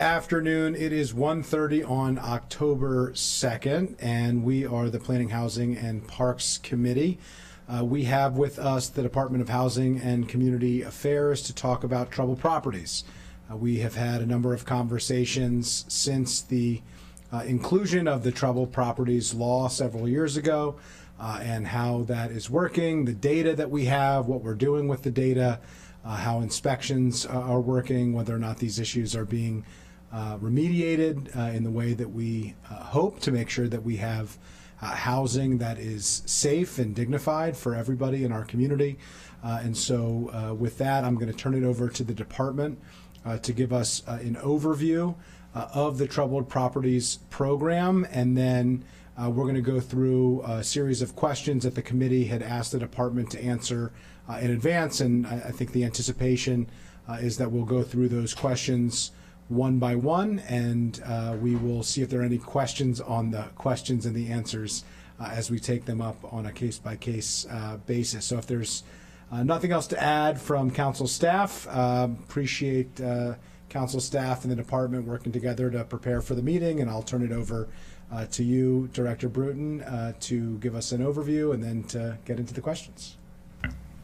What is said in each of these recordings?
Afternoon. It is 1:30 on October 2nd, and we are the Planning, Housing, and Parks Committee. We have with us the Department of Housing and Community Affairs to talk about troubled properties. We have had a number of conversations since the inclusion of the troubled properties law several years ago, and how that is working, the data that we have, what we're doing with the data, how inspections are working, whether or not these issues are being remediated in the way that we hope to make sure that we have housing that is safe and dignified for everybody in our community. And so with that, I'm going to turn it over to the department to give us an overview of the Troubled Properties Program, and then we're going to go through a series of questions that the committee had asked the department to answer in advance, and I think the anticipation is that we'll go through those questions one by one, and we will see if there are any questions on the questions and the answers as we take them up on a case-by-case basis. So if there's nothing else to add from council staff, appreciate council staff and the department working together to prepare for the meeting, and I'll turn it over to you, Director Bruton, to give us an overview and then to get into the questions.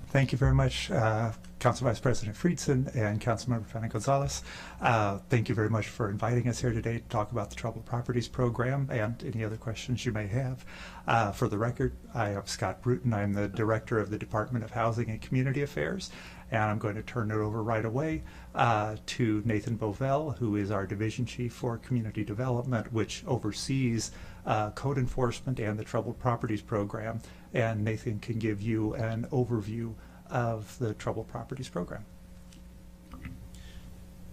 Thank you very much, Council Vice President Friedson and Councilmember Fanny Gonzalez. Thank you very much for inviting us here today to talk about the Troubled Properties Program and any other questions you may have. For the record, I am Scott Bruton. I'm the Director of the Department of Housing and Community Affairs, and I'm going to turn it over right away to Nathan Bovell, who is our Division Chief for Community Development, which oversees code enforcement and the Troubled Properties Program. And Nathan can give you an overview of the Troubled Properties Program.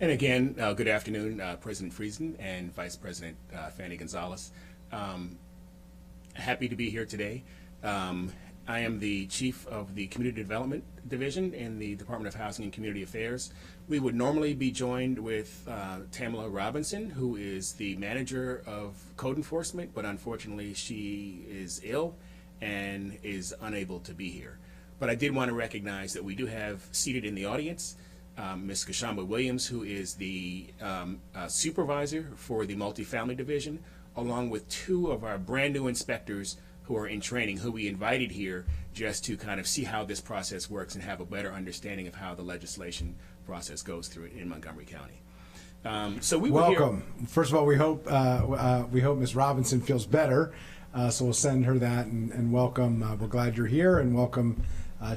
And again, good afternoon, President Friesen and Vice President Fanny Gonzalez. Happy to be here today. I am the Chief of the Community Development Division in the Department of Housing and Community Affairs. We would normally be joined with Tamala Robinson, who is the Manager of Code Enforcement, but unfortunately she is ill and is unable to be here. But I did want to recognize that we do have seated in the audience Ms. Kashamba Williams, who is the supervisor for the multifamily division, along with two of our brand new inspectors who are in training, who we invited here just to kind of see how this process works and have a better understanding of how the legislation process goes through it in Montgomery County. So we welcome. First of all, we hope Ms. Robinson feels better. So we'll send her that and welcome. We're glad you're here, and welcome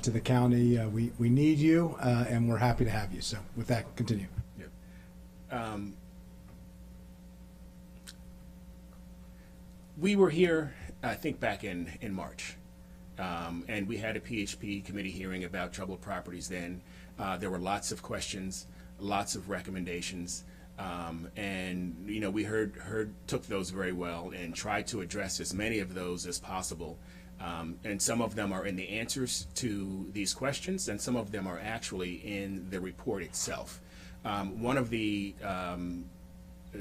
to the county. We need you, and we're happy to have you. So with that, continue. Yep. We were here, I think, back in March, and we had a PHP committee hearing about troubled properties then. There were lots of questions, lots of recommendations. And you know, we took those very well and tried to address as many of those as possible. And some of them are in the answers to these questions, and some of them are actually in the report itself. One of the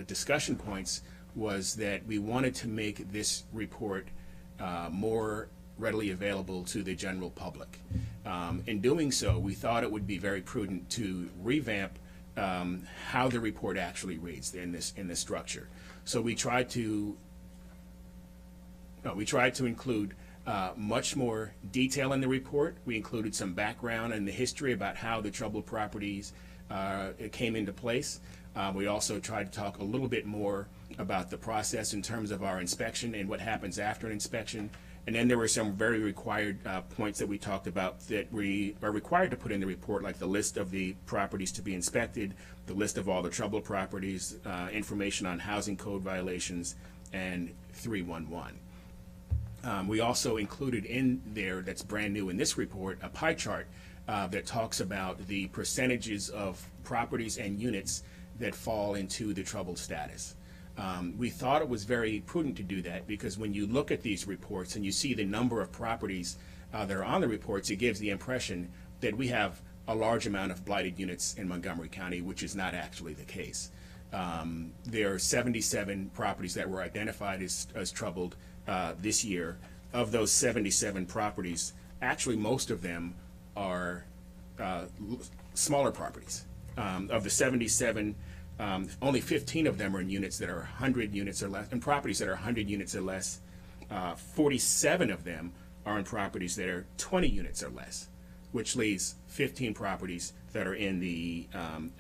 discussion points was that we wanted to make this report more readily available to the general public. In doing so, we thought it would be very prudent to revamp how the report actually reads in this structure. So we tried to include much more detail in the report. We included some background and the history about how the troubled properties came into place. We also tried to talk a little bit more about the process in terms of our inspection and what happens after an inspection. And then there were some very required points that we talked about that we are required to put in the report, like the list of the properties to be inspected, the list of all the troubled properties, information on housing code violations, and 311. We also included in there, that's brand new in this report, a pie chart that talks about the percentages of properties and units that fall into the troubled status. We thought it was very prudent to do that because when you look at these reports and you see the number of properties that are on the reports, it gives the impression that we have a large amount of blighted units in Montgomery County, which is not actually the case. There are 77 properties that were identified as troubled this year. Of those 77 properties, actually most of them are smaller properties. Of the 77, Only 15 of them are in units that are 100 units or less, and properties that are 100 units or less. 47 of them are in properties that are 20 units or less, which leaves 15 properties that are in the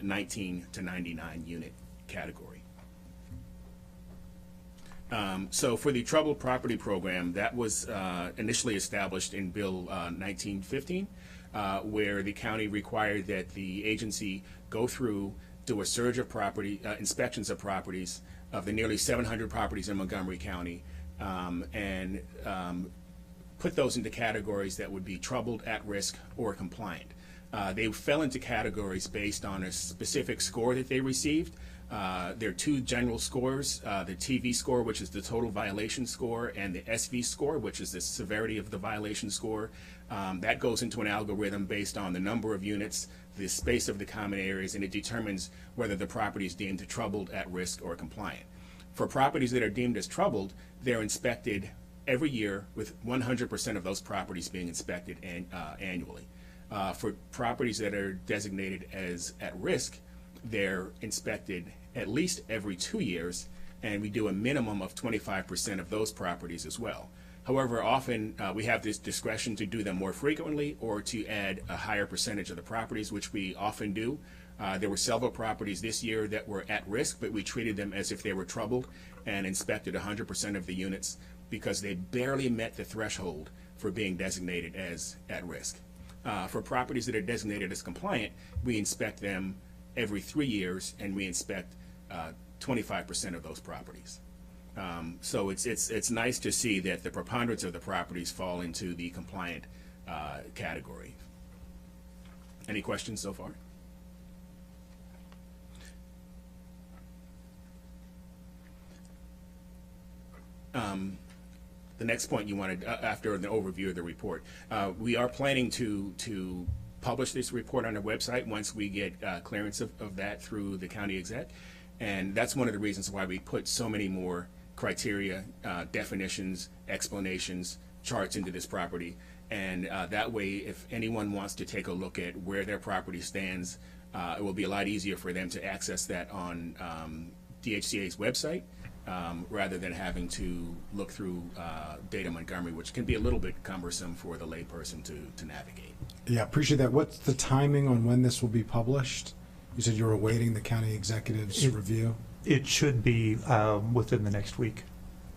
19 to 99 unit category. So for the Troubled Property Program, that was initially established in Bill 1915, where the county required that the agency go through, do a surge of property inspections of properties, of the nearly 700 properties in Montgomery County, and put those into categories that would be troubled, at risk, or compliant. They fell into categories based on a specific score that they received. There are two general scores, the TV score, which is the total violation score, and the SV score, which is the severity of the violation score. That goes into an algorithm based on the number of units, the space of the common areas, and it determines whether the property is deemed troubled, at risk, or compliant. For properties that are deemed as troubled, they're inspected every year, with 100% of those properties being inspected annually. For properties that are designated as at risk, they're inspected at least every 2 years, and we do a minimum of 25% of those properties as well. However, often we have this discretion to do them more frequently or to add a higher percentage of the properties, which we often do. There were several properties this year that were at risk, but we treated them as if they were troubled and inspected 100% of the units because they barely met the threshold for being designated as at risk. For properties that are designated as compliant, we inspect them every 3 years, and we inspect 25% of those properties. So it's nice to see that the preponderance of the properties fall into the compliant category. Any questions so far? The next point you wanted, after the overview of the report, we are planning to publish this report on our website once we get clearance of that through the county exec. And that's one of the reasons why we put so many more criteria, definitions, explanations, charts into this property. And that way, if anyone wants to take a look at where their property stands, it will be a lot easier for them to access that on DHCA's website, rather than having to look through Data Montgomery, which can be a little bit cumbersome for the layperson to navigate. Yeah, appreciate that. What's the timing on when this will be published? You said you were awaiting the county executive's review. It should be within the next week.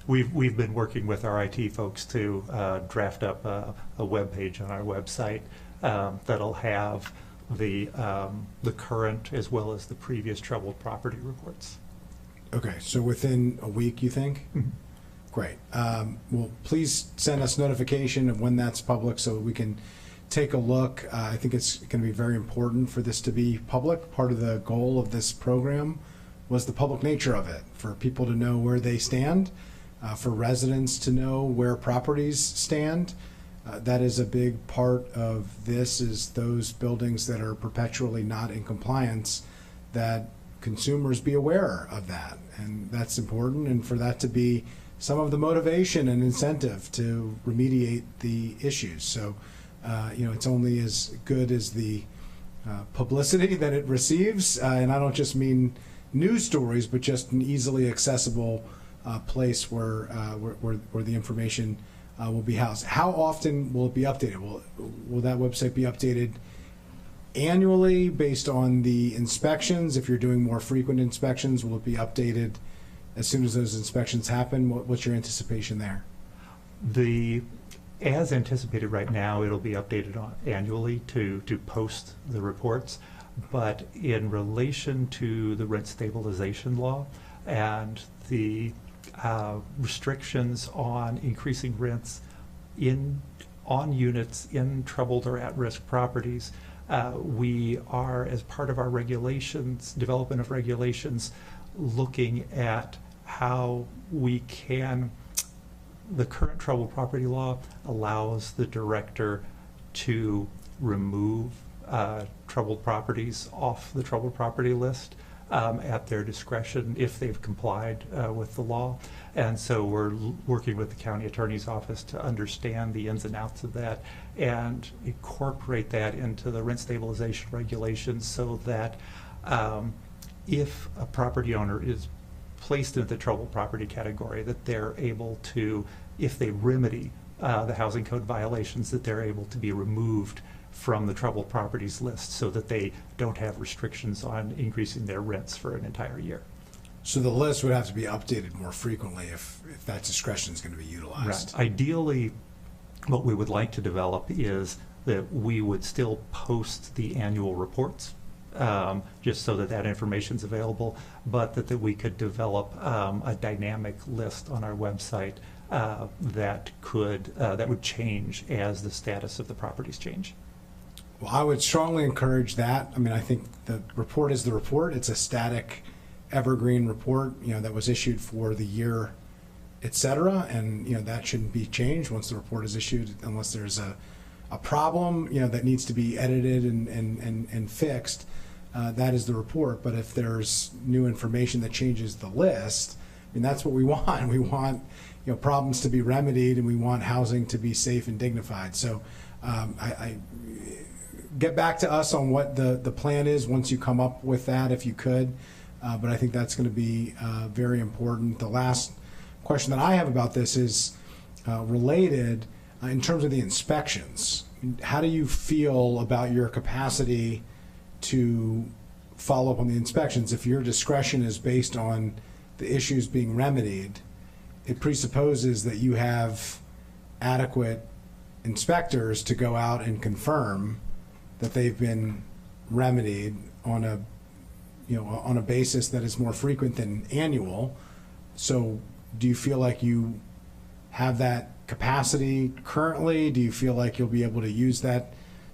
We've been working with our IT folks to draft up a web page on our website that'll have the current as well as the previous troubled property reports. Okay, so within a week, you think? Mm-hmm. Great. Well, please send us notification of when that's public so we can take a look. I think it's going to be very important for this to be public. Part of the goal of this program was the public nature of it, for people to know where they stand, for residents to know where properties stand. That is a big part of this, is those buildings that are perpetually not in compliance, that consumers be aware of that. And that's important, and for that to be some of the motivation and incentive to remediate the issues. So, it's only as good as the publicity that it receives, and I don't just mean news stories, but just an easily accessible place where the information will be housed. How often will it be updated? Will that website be updated annually based on the inspections? If you're doing more frequent inspections, will it be updated as soon as those inspections happen? What's your anticipation there? As anticipated right now, it'll be updated annually to post the reports. But in relation to the rent stabilization law and the restrictions on increasing rents on units in troubled or at-risk properties, we are, as part of our regulations, development of regulations, looking at how we can. The current troubled property law allows the director to remove troubled properties off the troubled property list at their discretion if they've complied with the law. And so we're working with the county attorney's office to understand the ins and outs of that and incorporate that into the rent stabilization regulations so that if a property owner is placed into the troubled property category, that they're able to, if they remedy the housing code violations, that they're able to be removed from the troubled properties list so that they don't have restrictions on increasing their rents for an entire year. So the list would have to be updated more frequently if that discretion is going to be utilized. Right. Ideally, what we would like to develop is that we would still post the annual reports, just so that that information is available, but that we could develop a dynamic list on our website that would change as the status of the properties change. Well, I would strongly encourage that. I mean, I think the report is the report. It's a static, evergreen report, that was issued for the year, et cetera, and that shouldn't be changed once the report is issued, unless there's a problem that needs to be edited and fixed. That is the report. But if there's new information that changes the list, I mean, that's what we want. We want problems to be remedied, and we want housing to be safe and dignified. So I get back to us on what the plan is once you come up with that, if you could. But I think that's going to be very important. The last question that I have about this is related in terms of the inspections. How do you feel about your capacity to follow up on the inspections? If your discretion is based on the issues being remedied, it presupposes that you have adequate inspectors to go out and confirm that they've been remedied on a basis that is more frequent than annual. So do you feel like you have that capacity currently? Do you feel like you'll be able to use that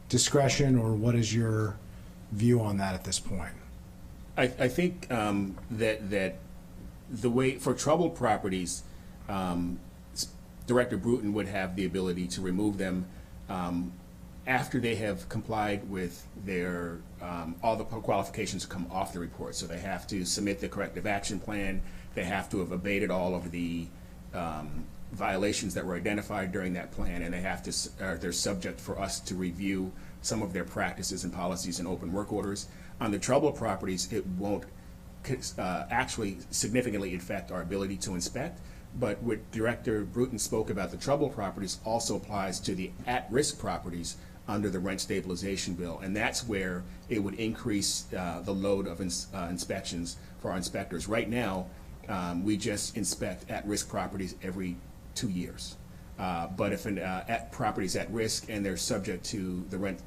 discretion, or what is your view on that at this point? I think that the way for troubled properties, Director Bruton would have the ability to remove them after they have complied with their all the qualifications to come off the report. So they have to submit the corrective action plan. They have to have abated all of the violations that were identified during that plan, and they have to they're subject for us to review some of their practices and policies and open work orders. On the troubled properties, it won't actually significantly affect our ability to inspect. But what Director Bruton spoke about, the troubled properties, also applies to the at-risk properties under the rent stabilization bill, and that's where it would increase the load of inspections for our inspectors. Right now, we just inspect at-risk properties every 2 years. But if property's at risk and they're subject to the rent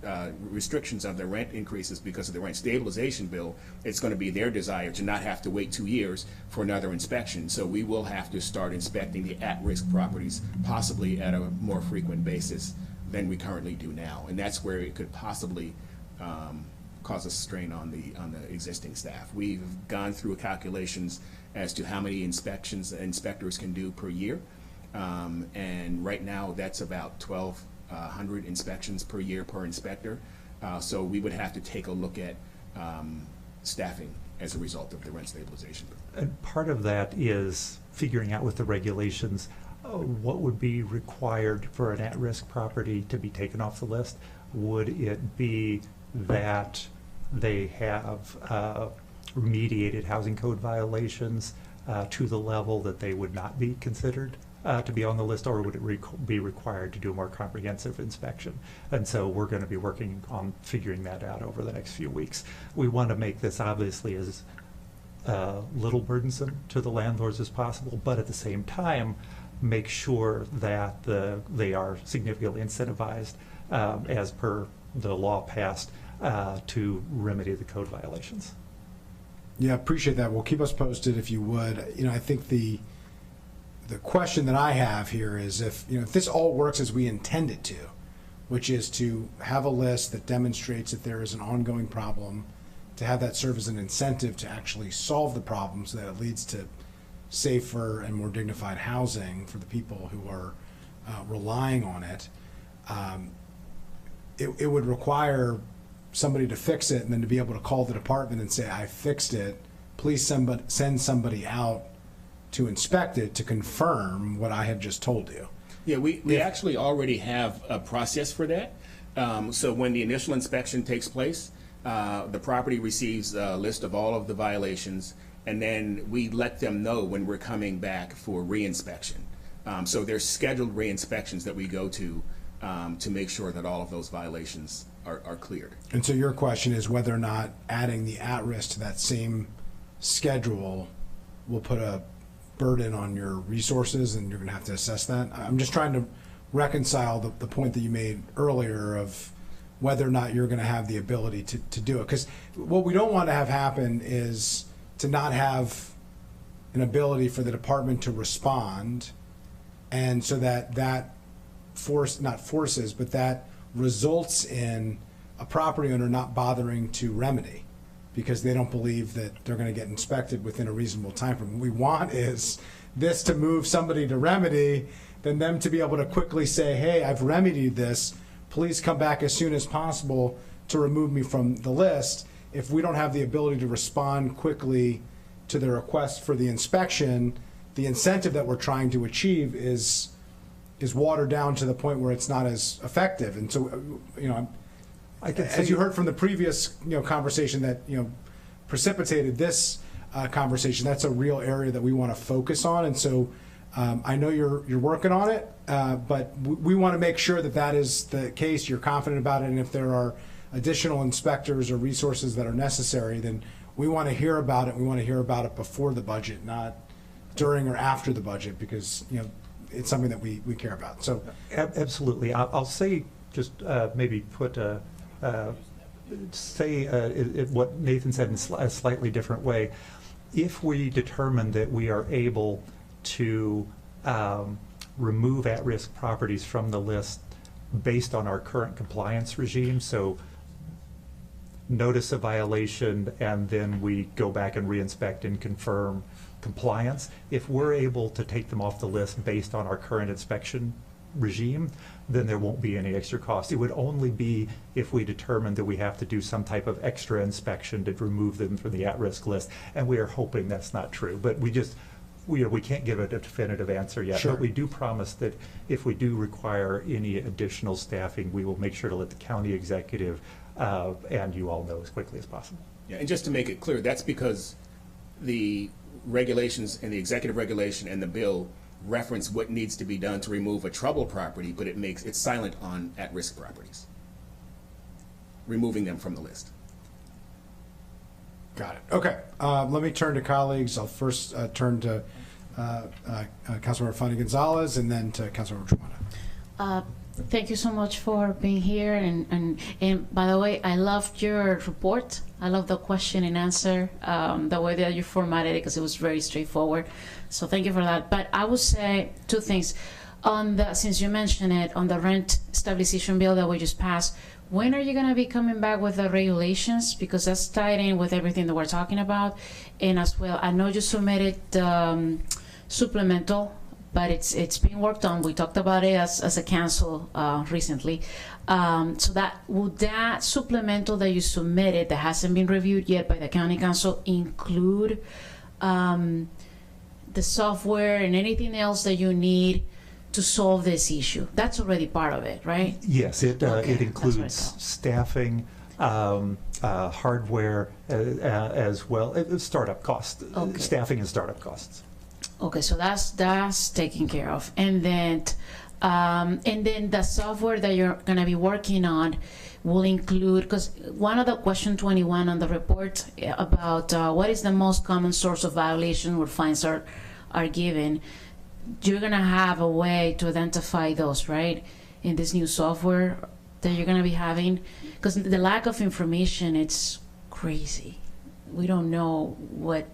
restrictions of the rent increases because of the rent stabilization bill, it's going to be their desire to not have to wait 2 years for another inspection. So we will have to start inspecting the at-risk properties, possibly at a more frequent basis than we currently do now, and that's where it could possibly cause a strain on the existing staff. We've gone through calculations as to how many inspections inspectors can do per year. And right now that's about 1,200 inspections per year per inspector. So we would have to take a look at staffing as a result of the rent stabilization. And part of that is figuring out with the regulations what would be required for an at-risk property to be taken off the list. Would it be that they have remediated housing code violations to the level that they would not be considered to be on the list, or would it be required to do a more comprehensive inspection? And so we're going to be working on figuring that out over the next few weeks. We want to make this obviously as little burdensome to the landlords as possible, but at the same time make sure that they are significantly incentivized as per the law passed to remedy the code violations. Yeah, appreciate that. Well, keep us posted if you would. I think the question that I have here is if this all works as we intend it to, which is to have a list that demonstrates that there is an ongoing problem, to have that serve as an incentive to actually solve the problem so that it leads to safer and more dignified housing for the people who are relying on it, it would require somebody to fix it and then to be able to call the department and say, I fixed it, please send somebody out to inspect it to confirm what I have just told you. Yeah, we actually already have a process for that. So when the initial inspection takes place, The property receives a list of all of the violations, and then we let them know when we're coming back for reinspection. So there's scheduled re-inspections that we go to make sure that all of those violations are cleared. And so your question is whether or not adding the at-risk to that same schedule will put a burden on your resources, and you're going to have to assess that. I'm just trying to reconcile the point that you made earlier of whether or not you're going to have the ability to do it. Because what we don't want to have happen is to not have an ability for the department to respond, and so that results in a property owner not bothering to remedy because they don't believe that they're going to get inspected within a reasonable time frame. What we want is this to move somebody to remedy, then them to be able to quickly say, hey, I've remedied this, please come back as soon as possible to remove me from the list. If we don't have the ability to respond quickly to the request for the inspection, the incentive that we're trying to achieve is watered down to the point where it's not as effective. And so, as you heard from the previous, conversation that, precipitated this conversation, that's a real area that we want to focus on. And so I know you're working on it, but we want to make sure that that is the case, you're confident about it, and if there are additional inspectors or resources that are necessary, then we want to hear about it. We want to hear about it before the budget, not during or after the budget, because, it's something that we care about. So absolutely. I'll say, just maybe put what Nathan said in a slightly different way. If we determine that we are able to remove at-risk properties from the list based on our current compliance regime, so notice a violation and then we go back and reinspect and confirm compliance, if we're able to take them off the list based on our current inspection regime, then there won't be any extra cost. It would only be if we determine that we have to do some type of extra inspection to remove them from the at-risk list, and we are hoping that's not true. But we can't give a definitive answer yet. Sure. But we do promise that if we do require any additional staffing, we will make sure to let the county executive and you all know as quickly as possible. Yeah, and just to make it clear, that's because the regulations and the executive regulation and the bill reference what needs to be done to remove a troubled property, but it's silent on at-risk properties, removing them from the list. Got it. Okay. Let me turn to colleagues. I'll first turn to Councilmember Fanny Gonzalez and then to Councilmember Tremont. Thank you so much for being here. And by the way, I loved your report. I love the question and answer, the way that you formatted it, because it was very straightforward. So thank you for that. But I would say two things. Since you mentioned it, on the rent stabilization bill that we just passed, when are you going to be coming back with the regulations? Because that's tied in with everything that we're talking about. And as well, I know you submitted supplemental, but it's being worked on. We talked about it as a council recently. So would that supplemental that you submitted that hasn't been reviewed yet by the county council include the software and anything else that you need to solve this issue? That's already part of it, right? Yes, it includes staffing, hardware, as well, startup costs, staffing and startup costs. Okay, so that's taken care of, and then the software that you're going to be working on will include, because one of the question 21 on the report about what is the most common source of violation where fines are given, you're going to have a way to identify those, right, in this new software that you're going to be having, because the lack of information, it's crazy. We don't know what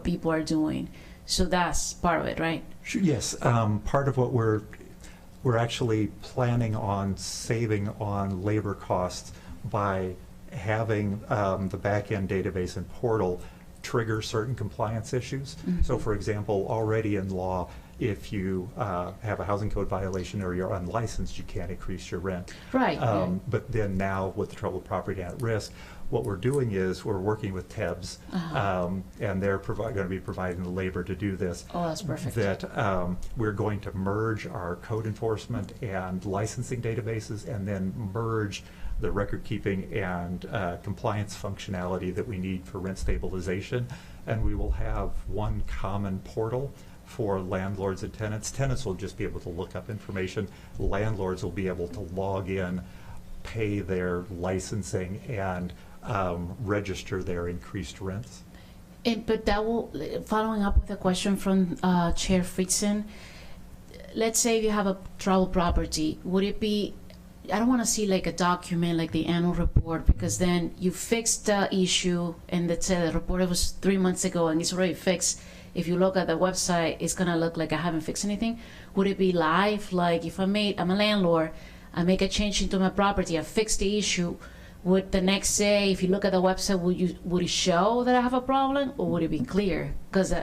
people are doing. So that's part of it, right? Yes, part of what we're actually planning on saving on labor costs by having the back-end database and portal trigger certain compliance issues. Mm-hmm. So for example, already in law, if you have a housing code violation or you're unlicensed, you can't increase your rent. Right. But then now with the troubled property at risk, what we're doing is we're working with TEBS, and they're going to be providing the labor to do this. Oh, that's perfect. That we're going to merge our code enforcement and licensing databases, and then merge the record keeping and compliance functionality that we need for rent stabilization. And we will have one common portal for landlords and tenants. Tenants will just be able to look up information. Landlords will be able to log in, pay their licensing, and register their increased rents. But that will, following up with a question from Chair Fritzen, let's say you have a troubled property, would it be, I don't want to see like a document like the annual report, because then you fixed the issue and that's the report was 3 months ago and it's already fixed. If you look at the website, it's going to look like I haven't fixed anything. Would it be live? Like if I'm a landlord, I make a change into my property, I fix the issue, would the next day, if you look at the website, would it show that I have a problem, or would it be clear? Because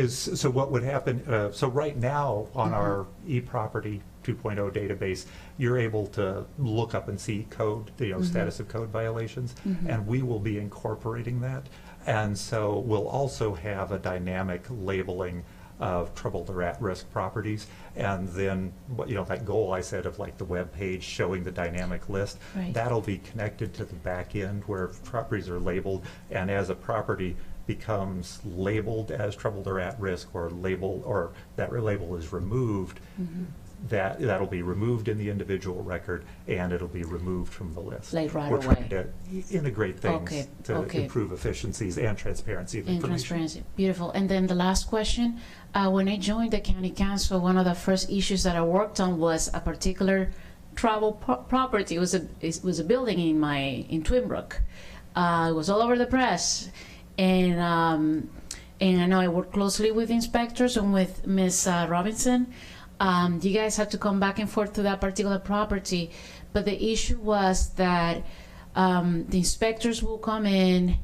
so what would happen, so right now on our eProperty 2.0 database, you're able to look up and see code, status of code violations, and we will be incorporating that. And so we'll also have a dynamic labeling of troubled or at-risk properties, and then that goal I said of like the web page showing the dynamic list, right, that'll be connected to the back end where properties are labeled, and as a property becomes labeled as troubled or at risk, or that label is removed, that'll be removed in the individual record, and it'll be removed from the list. Like right We're away. trying to integrate things to improve efficiencies and transparency of information. Transparency, beautiful. And then the last question, when I joined the county council, one of the first issues that I worked on was a particular troubled property. It was a building in Twinbrook. It was all over the press, and I know I worked closely with inspectors and with Ms. Robinson. You guys had to come back and forth to that particular property, but the issue was that the inspectors will come in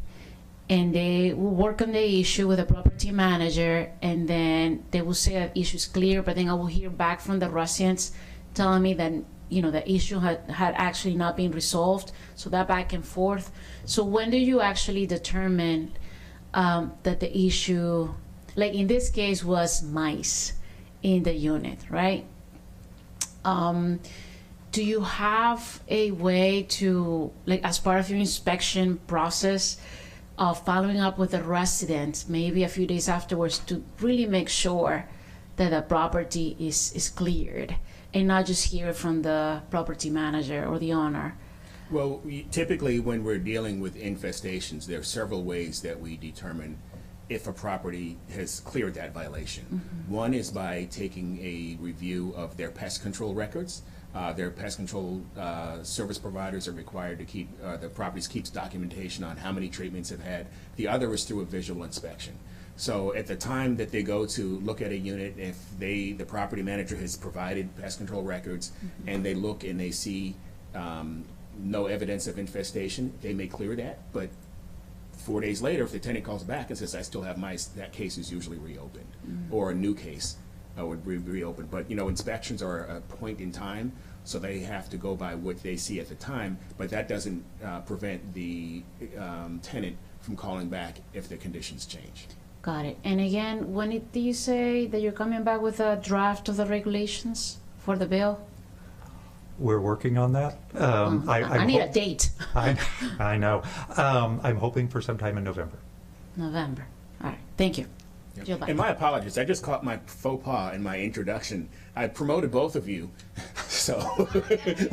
and they will work on the issue with the property manager, and then they will say that issue is clear, but then I will hear back from the residents telling me that the issue had actually not been resolved, so that back and forth. So when do you actually determine that the issue, like in this case, was mice in the unit, right? Do you have a way to, like as part of your inspection process, of following up with the residents maybe a few days afterwards to really make sure that the property is cleared, and not just hear from the property manager or the owner? Well, typically when we're dealing with infestations, there are several ways that we determine if a property has cleared that violation. One is by taking a review of their pest control records. Their pest control service providers are required to keep, the properties keeps documentation on how many treatments have had. The other is through a visual inspection. So at the time that they go to look at a unit, if the property manager has provided pest control records, and they look and they see no evidence of infestation, they may clear that. But 4 days later, if the tenant calls back and says, I still have mice, that case is usually reopened, or a new case would be reopened. But inspections are a point in time, so they have to go by what they see at the time, but that doesn't prevent the tenant from calling back if the conditions change. Got it. And again, when do you say that you're coming back with a draft of the regulations for the bill? We're working on that. I need a date. I know. I'm hoping for sometime in November. November. All right. Thank you. Yep. And my apologies. I just caught my faux pas in my introduction. I promoted both of you, so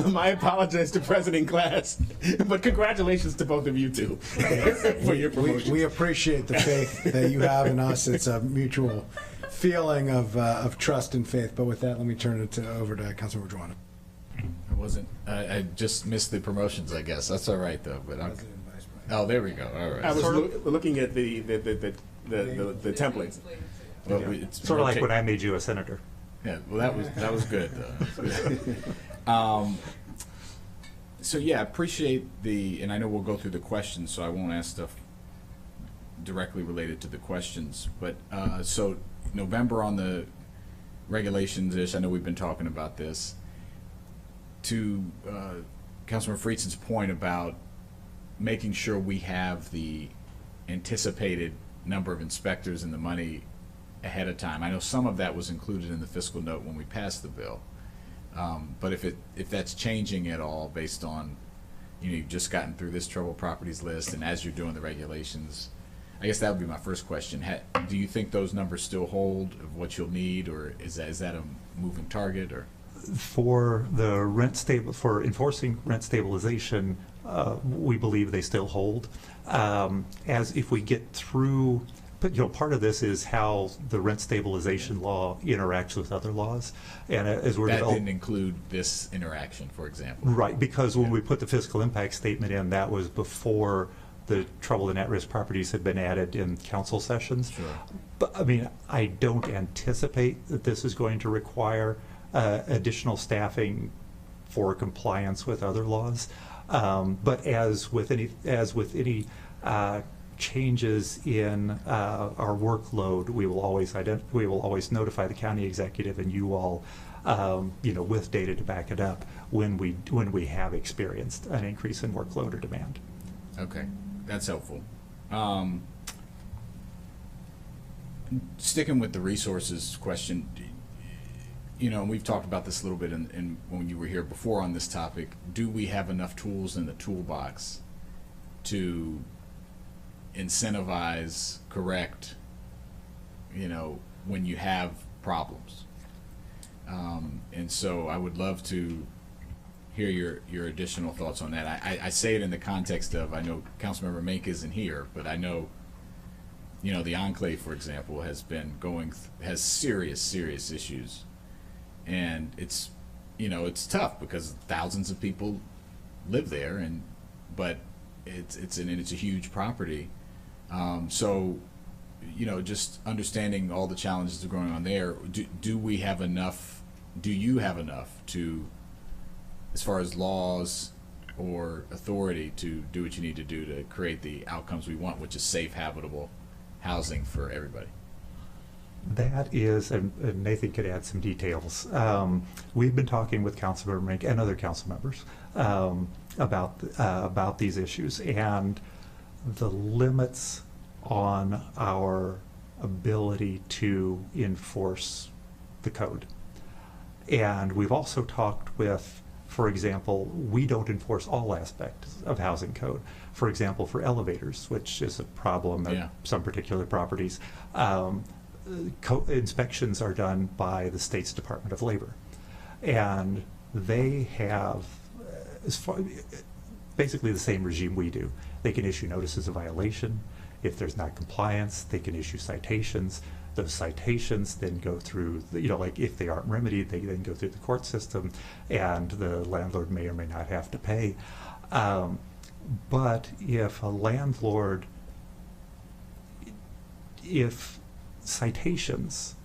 my apologies to President Glass. But congratulations to both of you too for your promotion. We appreciate the faith that you have in us. It's a mutual feeling of trust and faith. But with that, let me turn it over to Councilmember Joanna. I just missed the promotions, I guess. That's all right though. But oh, there we go. All right. I was looking at the templates. Well, Yeah. Sort of like when I made you a senator. Yeah. Well, that was good though. So yeah, I appreciate and I know we'll go through the questions, so I won't ask stuff directly related to the questions. But so November on the regulations-ish. I know we've been talking about this. To Councilman Friedsen's point about making sure we have the anticipated number of inspectors and the money ahead of time. I know some of that was included in the fiscal note when we passed the bill, but if that's changing at all based on you've just gotten through this trouble properties list, and as you're doing the regulations, I guess that would be my first question. Do you think those numbers still hold of what you'll need, or is that a moving target? Or for enforcing rent stabilization, we believe they still hold. As if we get through, but part of this is how the rent stabilization law interacts with other laws, and as we're that didn't include this interaction, for example. Right, because when we put the fiscal impact statement in, that was before the trouble and at-risk properties had been added in council sessions. Sure. But I mean, I don't anticipate that this is going to require additional staffing for compliance with other laws. But as with any changes in our workload, we will always notify the county executive and you all, with data to back it up when we have experienced an increase in workload or demand. Okay, that's helpful. Sticking with the resources question, and we've talked about this a little bit in when you were here before on this topic. Do we have enough tools in the toolbox to incentivize, correct, when you have problems? And so I would love to hear your additional thoughts on that. I say it in the context of, I know Councilmember Mink isn't here, but I know, the Enclave, for example, has serious issues. And it's tough because thousands of people live there, but it's a huge property. So, just understanding all the challenges that are going on there, do you have enough to, as far as laws or authority, to do what you need to do to create the outcomes we want, which is safe, habitable housing for everybody? That is, and Nathan could add some details. We've been talking with Councilmember Mink and other council members about these issues and the limits on our ability to enforce the code. And we've also talked with, for example, we don't enforce all aspects of housing code. For example, for elevators, which is a problem at some particular properties, inspections are done by the state's Department of Labor. And they have basically the same regime we do. They can issue notices of violation. If there's not compliance, they can issue citations. Those citations then go through, if they aren't remedied, they then go through the court system, and the landlord may or may not have to pay. But if citations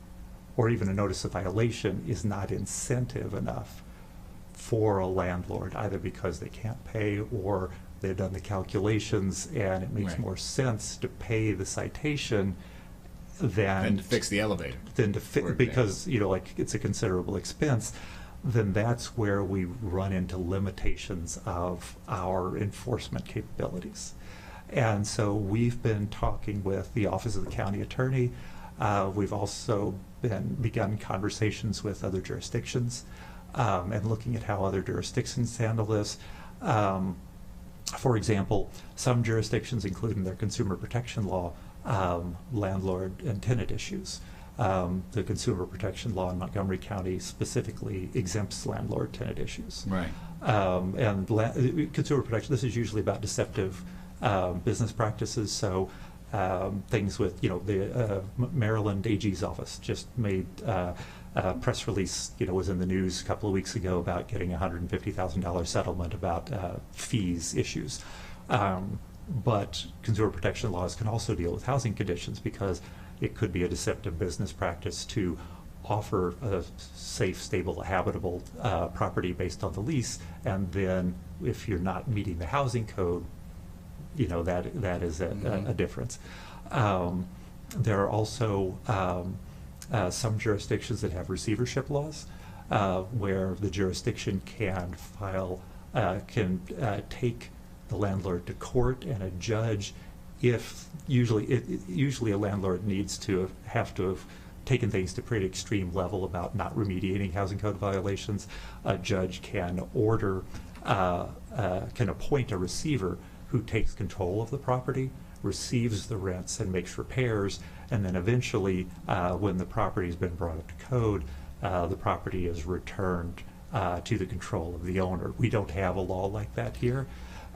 or even a notice of violation is not incentive enough for a landlord, either because they can't pay or they've done the calculations and it makes more sense to pay the citation than to fix the elevator, because it's a considerable expense, then that's where we run into limitations of our enforcement capabilities. And so we've been talking with the Office of the County Attorney. We've also begun conversations with other jurisdictions and looking at how other jurisdictions handle this. For example, some jurisdictions, including their consumer protection law, landlord and tenant issues. The consumer protection law in Montgomery County specifically exempts landlord-tenant issues. Right. And consumer protection, this is usually about deceptive business practices. So things with, the Maryland AG's office just made a press release, was in the news a couple of weeks ago about getting a $150,000 settlement about fees issues. But consumer protection laws can also deal with housing conditions because it could be a deceptive business practice to offer a safe, stable, habitable property based on the lease, and then if you're not meeting the housing code, that is a difference. There are also some jurisdictions that have receivership laws where the jurisdiction can take the landlord to court, and a judge, if usually a landlord needs to have taken things to a pretty extreme level about not remediating housing code violations, a judge can order can appoint a receiver who takes control of the property, receives the rents and makes repairs, and then eventually, when the property's been brought up to code, the property is returned to the control of the owner. We don't have a law like that here.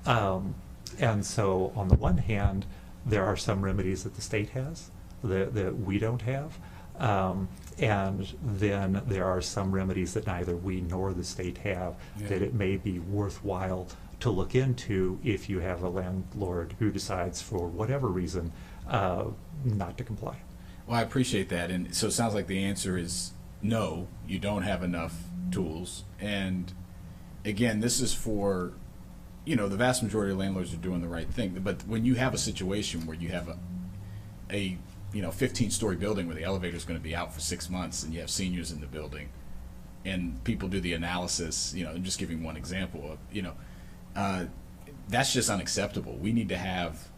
And so on the one hand, there are some remedies that the state has that we don't have. And then there are some remedies that neither we nor the state have that it may be worthwhile to look into if you have a landlord who decides for whatever reason not to comply. Well, I appreciate that. And so it sounds like the answer is no, you don't have enough tools. And again, this is for, you know, the vast majority of landlords are doing the right thing. But when you have a situation where you have a 15-story building where the elevator is going to be out for 6 months and you have seniors in the building and people do the analysis, I'm just giving one example of, that's just unacceptable. We need to have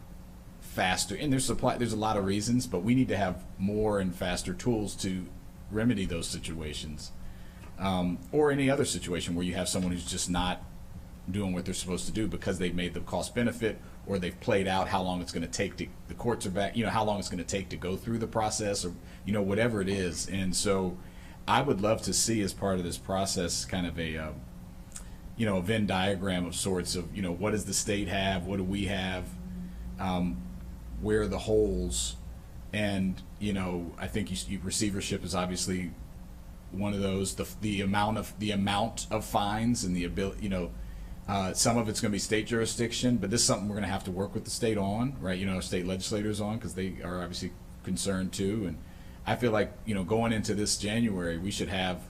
faster, and there's a lot of reasons, but we need to have more and faster tools to remedy those situations. Or any other situation where you have someone who's just not doing what they're supposed to do because they've made the cost benefit, or they've played out how long it's going to take to, the courts are back, how long it's going to take to go through the process, or whatever it is. And so I would love to see, as part of this process, kind of a Venn diagram of sorts of, what does the state have, what do we have, where are the holes. And I think receivership is obviously one of those. The amount of fines and the ability, some of it's going to be state jurisdiction, but this is something we're going to have to work with the state on, right? Our state legislators on, because they are obviously concerned too. And I feel like going into this January, we should have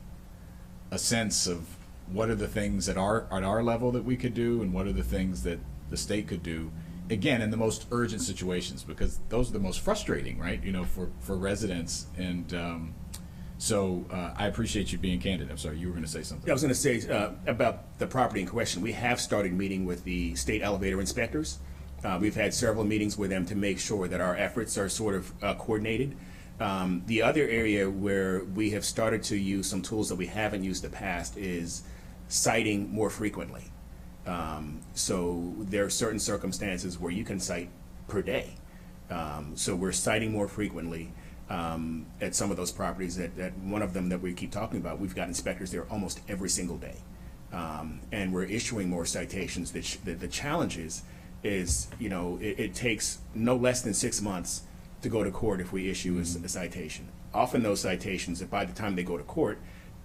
a sense of what are the things at our level that we could do, and what are the things that the state could do. Again, in the most urgent situations, because those are the most frustrating, right? For residents. And so I appreciate you being candid. I'm sorry, you were going to say something. I was going to say about the property in question. We have started meeting with the state elevator inspectors. We've had several meetings with them to make sure that our efforts are sort of coordinated. The other area where we have started to use some tools that we haven't used in the past is citing more frequently. So there are certain circumstances where you can cite per day. So we're citing more frequently at some of those properties. That one of them that we keep talking about, we've got inspectors there almost every single day. And we're issuing more citations. The challenge is it takes no less than 6 months to go to court if we issue a citation. Often those citations, if by the time they go to court,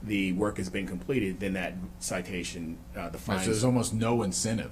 the work has been completed, then that citation, the fines. So there's almost no incentive.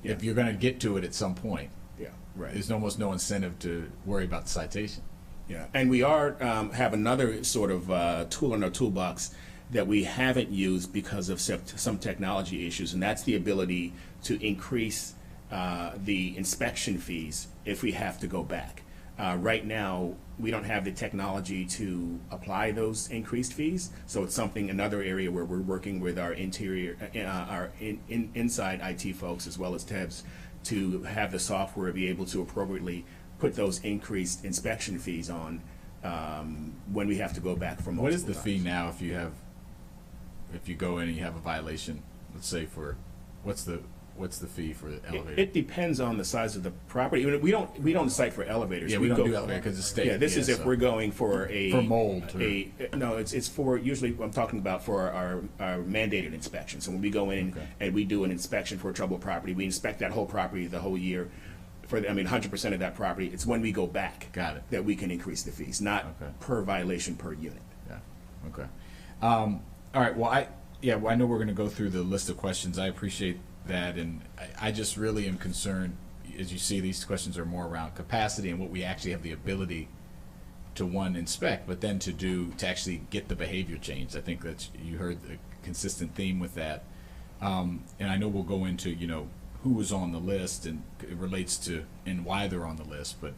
Yeah. If you're going to get to it at some point, Yeah, right. there's almost no incentive to worry about the citation. Yeah, and we are have another sort of tool in our toolbox that we haven't used because of some technology issues, and that's the ability to increase the inspection fees if we have to go back. Right now, we don't have the technology to apply those increased fees, so it's another area where we're working with our inside IT folks as well as TEBS to have the software be able to appropriately put those increased inspection fees on when we have to go back from. What is the fee now if you go in and you have a violation? Let's say what's the fee for the elevator? It depends on the size of the property. We don't cite for elevators. Yeah, we don't do elevator because it's state. Yeah, this is if we're going for for mold. No, it's for, usually I'm talking about for our mandated inspection. So when we go in and we do an inspection for a troubled property, we inspect that whole property the whole year. 100% of that property. It's when we go back that we can increase the fees, not per violation per unit. Yeah. Okay. All right. Well, I know we're going to go through the list of questions. I appreciate that, and I just really am concerned. As you see, these questions are more around capacity and what we actually have the ability to inspect, but then to actually get the behavior changed. I think that you heard the consistent theme with that, and I know we'll go into who was on the list, and it relates to and why they're on the list. But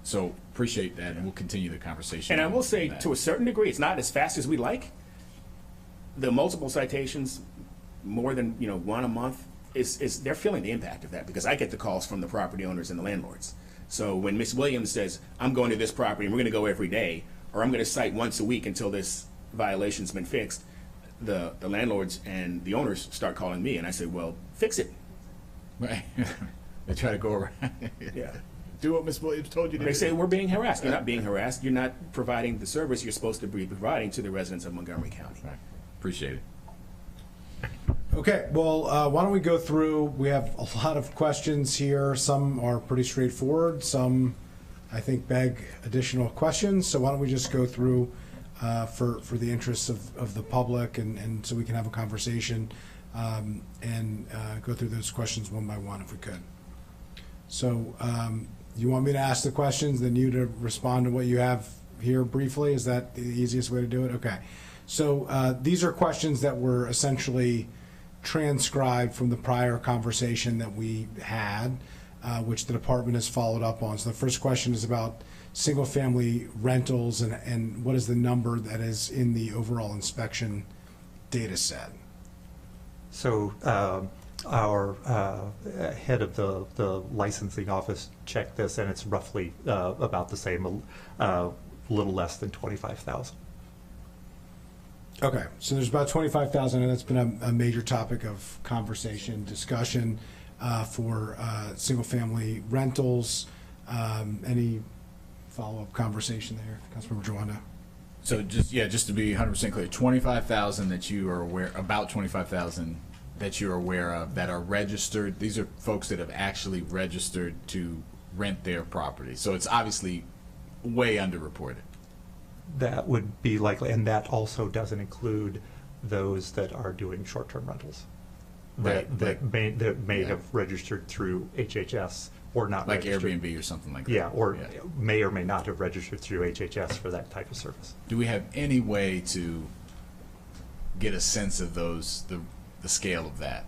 so appreciate that, and we'll continue the conversation. And I will say, to a certain degree, it's not as fast as we like. The multiple citations, more than one a month, they're feeling the impact of that, because I get the calls from the property owners and the landlords. So when Ms. Williams says, "I'm going to this property and we're going to go every day," or "I'm going to cite once a week until this violation's been fixed," the landlords and the owners start calling me, and I say, well, fix it. Right. They try to go around. Yeah. Do what Ms. Williams told you to They do. say, we're being harassed. You're not being harassed. You're not providing the service you're supposed to be providing to the residents of Montgomery County. Right. Appreciate it. Okay, well, why don't we go through, we have a lot of questions here. Some are pretty straightforward, some I think beg additional questions. So why don't we just go through for the interests of the public and so we can have a conversation and go through those questions one by one if we could. So you want me to ask the questions, then you to respond to what you have here briefly? Is that the easiest way to do it? Okay. So these are questions that were essentially transcribed from the prior conversation that we had, which the department has followed up on. So the first question is about single-family rentals and what is the number that is in the overall inspection data set? So our head of the licensing office checked this, and it's roughly about the same, a little less than 25,000. Okay, so there's about 25,000, and that's been a major topic of conversation, discussion for single-family rentals. Any follow-up conversation there, Councilmember Jawanda? So just to be 100% clear, 25,000 that you are aware, about 25,000 that you're aware of that are registered. These are folks that have actually registered to rent their property. So it's obviously way underreported. That would be likely, and that also doesn't include those that are doing short-term rentals. Right, That may have registered through HHS or not Like registered. Airbnb or something like that. Yeah, or may or may not have registered through HHS for that type of service. Do we have any way to get a sense of those, the scale of that,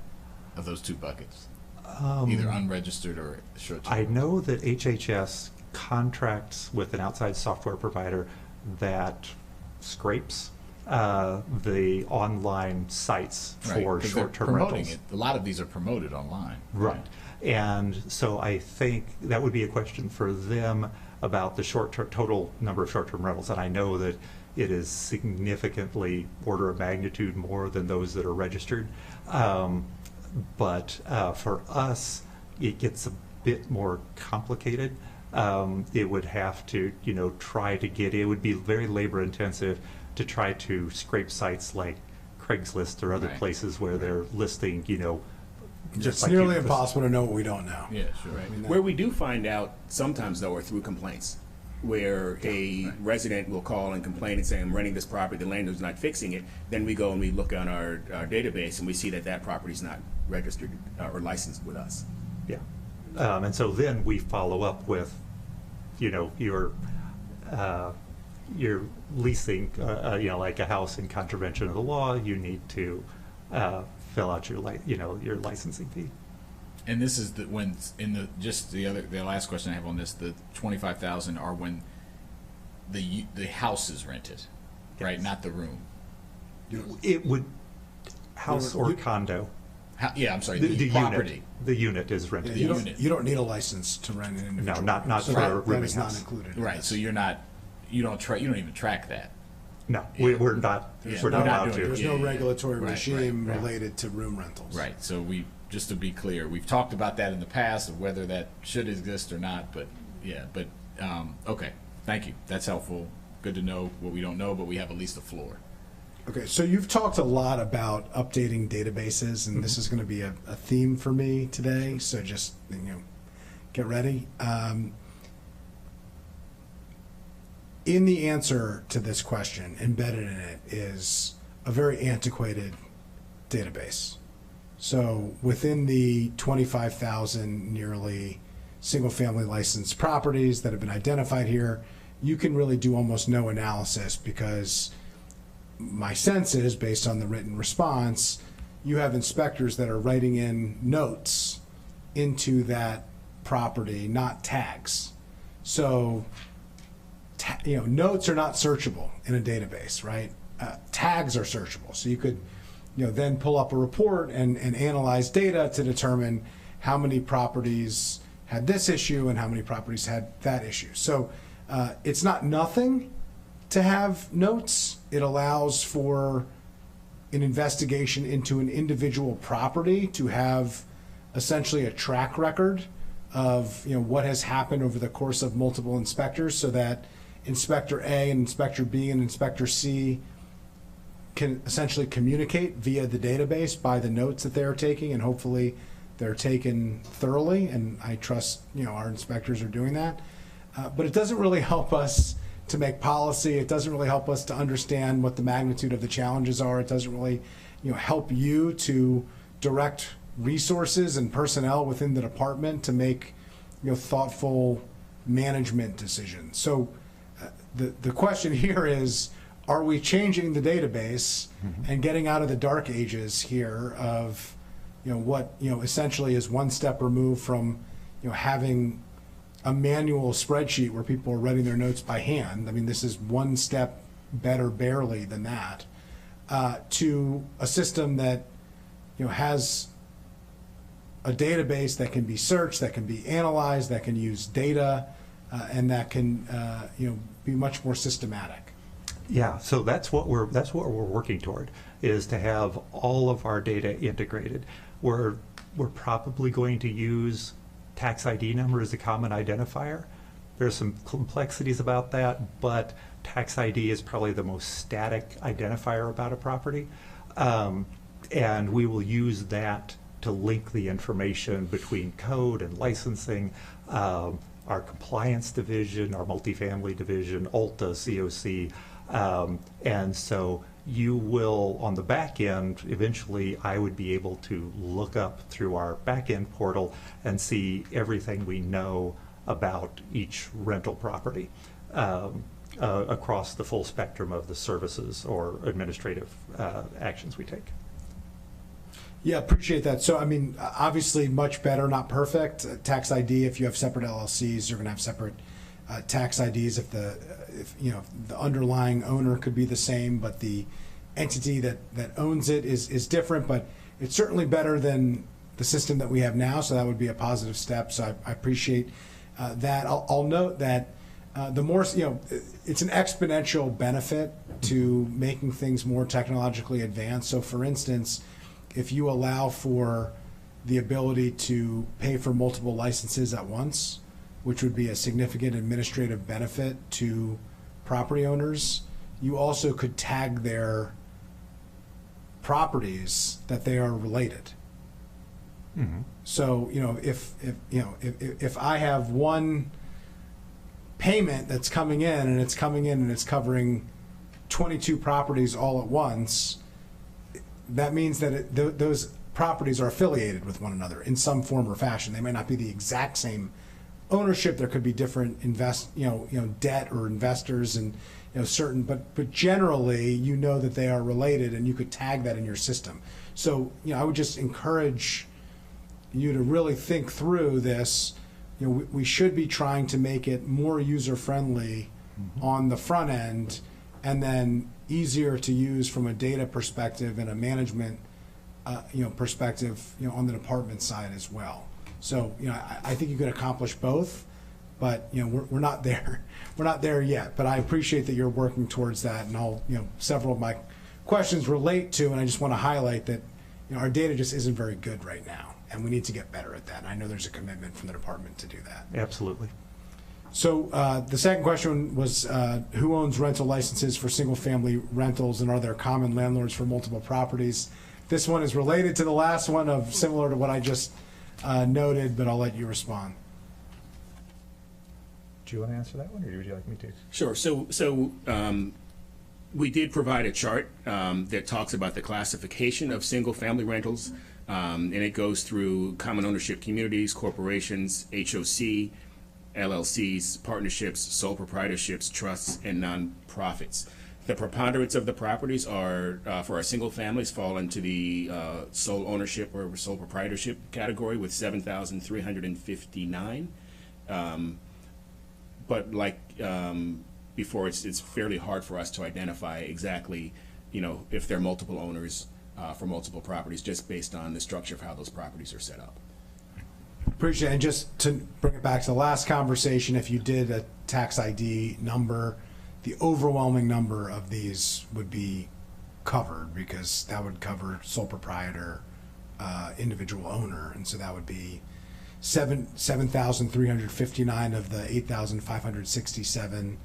of those two buckets? Either unregistered or short-term? I know that HHS contracts with an outside software provider that scrapes the online sites Right, for 'cause they're short-term promoting rentals. it. A lot of these are promoted online. Right. And so I think that would be a question for them about the short-term, total number of short-term rentals. And I know that it is significantly order of magnitude more than those that are registered. But for us, it gets a bit more complicated. It would have to, try to get, it would be very labor intensive to try to scrape sites like Craigslist or other Right. places where they're listing, just It's like nearly you- impossible to know what we don't know. Yeah, sure. Right. I mean, Where we do find out sometimes, though, are through complaints, where a resident will call and complain and say, I'm renting this property, the landlord's not fixing it. Then we go and we look on our database and we see that property's not registered or licensed with us. Yeah. And so then we follow up with, you're leasing, like a house in contravention of the law, you need to fill out your licensing fee. And this is the when in the last question I have on this, the 25,000 are when the house is rented, right? Yes. Not the room. It would, house or You- condo, I'm sorry, the property. the unit is rented. Yeah, unit. you don't need a license to rent an individual. not room. for that, a that rooming is not house. included. in Right. this. So you don't even track that. No, we're not. Yeah, We're not we're not allowed doing to. There's Yeah, no yeah. regulatory Right, regime right. related to room rentals. Right. So just to be clear, we've talked about that in the past of whether that should exist or not. But okay. Thank you. That's helpful. Good to know what we don't know, but we have at least a floor. Okay, so you've talked a lot about updating databases, and this is going to be a theme for me today. So just get ready. In the answer to this question, embedded in it is a very antiquated database. So within the 25,000 nearly single-family licensed properties that have been identified here, you can really do almost no analysis because my sense is, based on the written response, you have inspectors that are writing in notes into that property, not tags. So, notes are not searchable in a database, right? Tags are searchable. So you could, then pull up a report and analyze data to determine how many properties had this issue and how many properties had that issue. So it's not nothing to have notes. It allows for an investigation into an individual property to have essentially a track record of what has happened over the course of multiple inspectors, so that Inspector A and Inspector B and Inspector C can essentially communicate via the database by the notes that they are taking, and hopefully they're taken thoroughly, and I trust our inspectors are doing that. But it doesn't really help us to make policy. It doesn't really help us to understand what the magnitude of the challenges are. It doesn't really help you to direct resources and personnel within the department to make thoughtful management decisions. So the question here is, are we changing the database and getting out of the dark ages here of what essentially is one step removed from having a manual spreadsheet where people are writing their notes by hand? I mean, this is one step better barely than that, to a system that has a database that can be searched, that can be analyzed, that can use data, and that can be much more systematic. Yeah, so that's what we're working toward, is to have all of our data integrated. We're probably going to use tax ID number as a common identifier. There's some complexities about that, but tax ID is probably the most static identifier about a property, and we will use that to link the information between code and licensing, our compliance division, our multifamily division, Ulta, COC, and so you will, on the back end, eventually I would be able to look up through our back end portal and see everything we know about each rental property across the full spectrum of the services or administrative actions we take. Yeah, appreciate that. So, I mean, obviously much better, not perfect. Tax ID, if you have separate LLCs, you're going to have separate tax IDs. If the underlying owner could be the same, but the entity that owns it is different. But it's certainly better than the system that we have now, so that would be a positive step. So I appreciate that. I'll note that the more, it's an exponential benefit to making things more technologically advanced. So, for instance, if you allow for the ability to pay for multiple licenses at once, which would be a significant administrative benefit to property owners, you also could tag their properties that they are related. Mm-hmm. So, if I have one payment that's coming in and it's covering 22 properties all at once, that means that those properties are affiliated with one another in some form or fashion. They might not be the exact same ownership. There could be different debt or investors and certain, but generally that they are related, and you could tag that in your system. So I would just encourage you to really think through this. We should be trying to make it more user friendly on the front end, and then easier to use from a data perspective and a management perspective on the department side as well. So I think you could accomplish both, but we're not there. We're not there yet. But I appreciate that you're working towards that, and several of my questions relate to, and I just want to highlight that our data just isn't very good right now, and we need to get better at that. And I know there's a commitment from the department to do that. Absolutely. So the second question was, who owns rental licenses for single-family rentals, and are there common landlords for multiple properties? This one is related to the last one, of similar to what I just noted, but I'll let you respond. Do you want to answer that one, or would you like me to? Sure. So we did provide a chart that talks about the classification of single-family rentals, and it goes through common ownership communities, corporations, HOC, LLCs, partnerships, sole proprietorships, trusts, and nonprofits. The preponderance of the properties are, for our single families, fall into the sole ownership or sole proprietorship category with 7,359. But like before, it's fairly hard for us to identify exactly, if there are multiple owners for multiple properties, just based on the structure of how those properties are set up. Appreciate it. And just to bring it back to the last conversation, if you did a tax ID number, the overwhelming number of these would be covered, because that would cover sole proprietor, individual owner, and so that would be 7,359 of the 8,567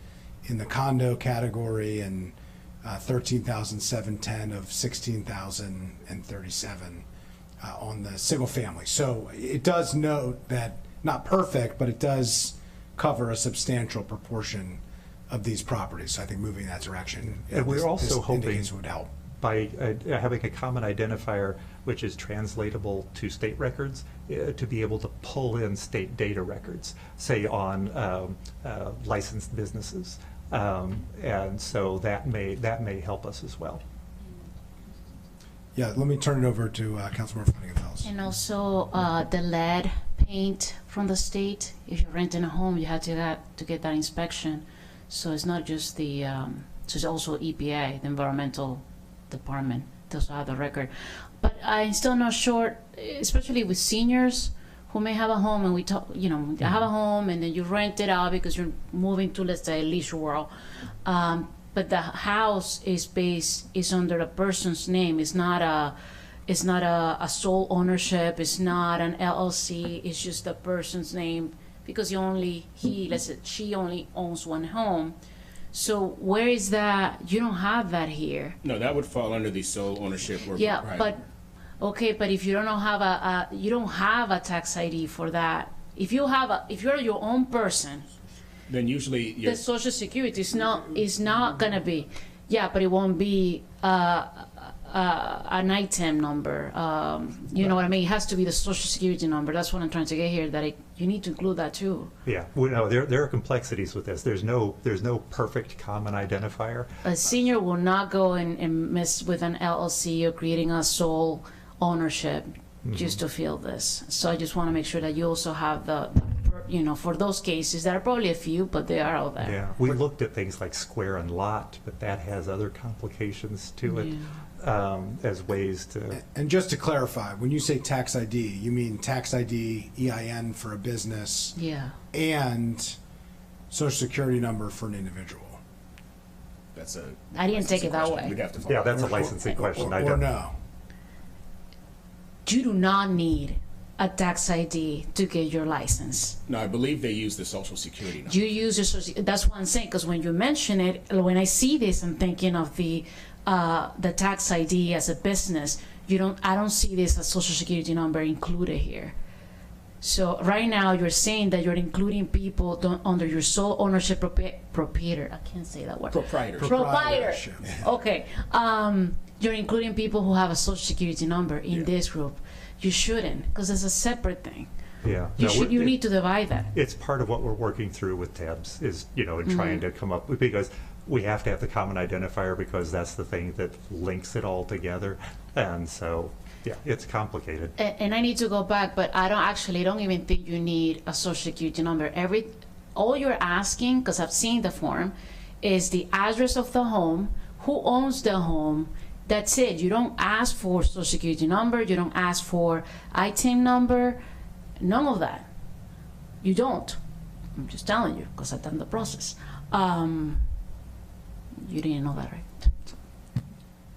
in the condo category, and 13,710 of 16,037 on the single family. So it does note that, not perfect, but it does cover a substantial proportion of these properties. So I think moving in that direction, And we're also hoping indicates would help. by having a common identifier which is translatable to state records, to be able to pull in state data records, say on licensed businesses. And so that may help us as well. Yeah, let me turn it over to Councilmember Flanagan-Gonzalez. And also the lead paint from the state. If you're renting a home, you have to get that inspection. So it's not just the, so it's also EPA, the environmental department. Those have the record. But I'm still not sure, especially with seniors who may have a home, and we talk, you know, I have a home and then you rent it out because you're moving to, let's say, Leisure World. But the house is under a person's name. It's not a sole ownership. It's not an LLC. It's just a person's name, because she only owns one home. So where is that? You don't have that here. No, that would fall under the sole ownership or Yeah, proprietor. but if you don't have you don't have a tax ID for that. If you're your own person, Then usually the you're, Social Security is not gonna be, but it won't be an item number. You know what I mean? It has to be the Social Security number. That's what I'm trying to get here. You need to include that too. Yeah, well, no, there are complexities with this. There's no perfect common identifier. A senior will not go and mess with an LLC or creating a sole ownership just to fill this. So I just want to make sure that you also have for those cases, there are probably a few, but they are out there. Yeah, we looked at things like square and lot, but that has other complications to it, as ways to. And just to clarify, when you say tax ID, you mean tax ID, EIN for a business, and Social Security number for an individual. I didn't take it that question. way. We'd have to follow Yeah, that's a up. licensing question. Or no. You do not need a tax ID to get your license. No, I believe they use the Social Security number. You use your social. That's what I'm saying. Because when you mention it, when I see this, I'm thinking of the tax ID as a business. I don't see this as Social Security number included here. So right now you're saying that you're including people under your sole ownership proprietor. I can't say that word. Proprietorship. Okay. You're including people who have a Social Security number in this group. You shouldn't, because it's a separate thing. Yeah, You need to divide that. It's part of what we're working through with TABS is, in trying to come up with, because we have to have the common identifier, because that's the thing that links it all together. And so, yeah, it's complicated. And I need to go back, but I don't even think you need a Social Security number. All you're asking, because I've seen the form, is the address of the home, who owns the home. That's it. You don't ask for Social Security number. You don't ask for ITIN number. None of that. You don't. I'm just telling you, because I've done the process. You didn't know that, right?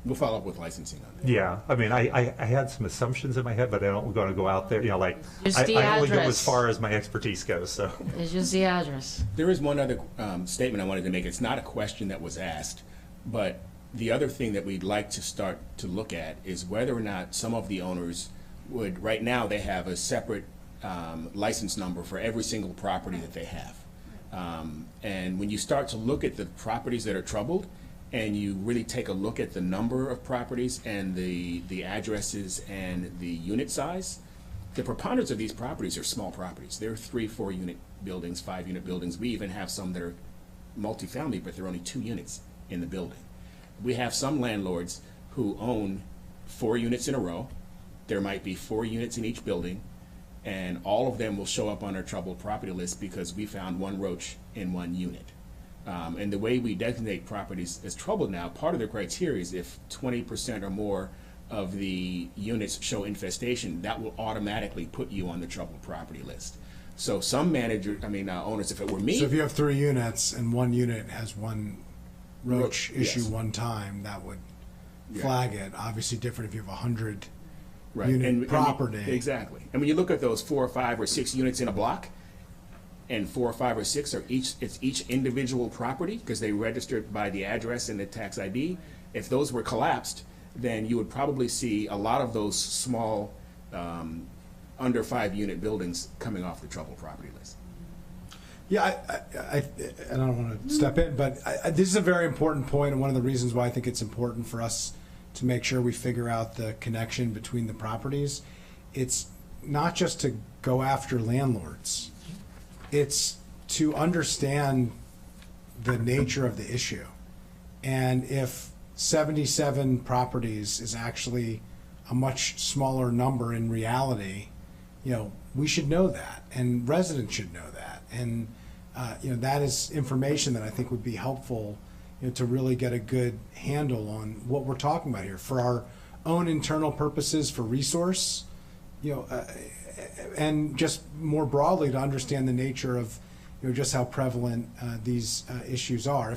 We'll follow up with licensing on that. Yeah, I mean, I had some assumptions in my head, but I don't going to go out there, like, Just the I only go as address. far as my expertise goes, so. It's just the address. There is one other statement I wanted to make. It's not a question that was asked, but the other thing that we'd like to start to look at is whether or not some of the owners would, right now they have a separate license number for every single property that they have. And when you start to look at the properties that are troubled, and you really take a look at the number of properties and the addresses and the unit size, the preponderance of these properties are small properties. They're 3-4 unit buildings, 5 unit buildings. We even have some that are multifamily, but they're only 2 units in the building. We have some landlords who own 4 units in a row. There might be 4 units in each building, and all of them will show up on our troubled property list because we found 1 roach in 1 unit. And the way we designate properties as troubled now, part of the criteria is if 20% or more of the units show infestation, that will automatically put you on the troubled property list. So some owners, if it were me. So if you have 3 units and 1 unit has 1 roach issue yes. one time, that would. flag it. Obviously different if you have 100 Right. unit property. Exactly. And when you look at those 4 or 5 or 6 units in a block, and 4 or 5 or 6 are each individual property because they registered by the address and the tax ID. If those were collapsed, then you would probably see a lot of those small under 5 unit buildings coming off the trouble property list. Yeah, I don't want to step in, but this is a very important point, and one of the reasons why I think it's important for us to make sure we figure out the connection between the properties. It's not just to go after landlords. It's to understand the nature of the issue. And if 77 properties is actually a much smaller number in reality, we should know that, and residents should know that. And that is information that I think would be helpful to really get a good handle on what we're talking about here for our own internal purposes, for resource, and just more broadly to understand the nature of just how prevalent these issues are.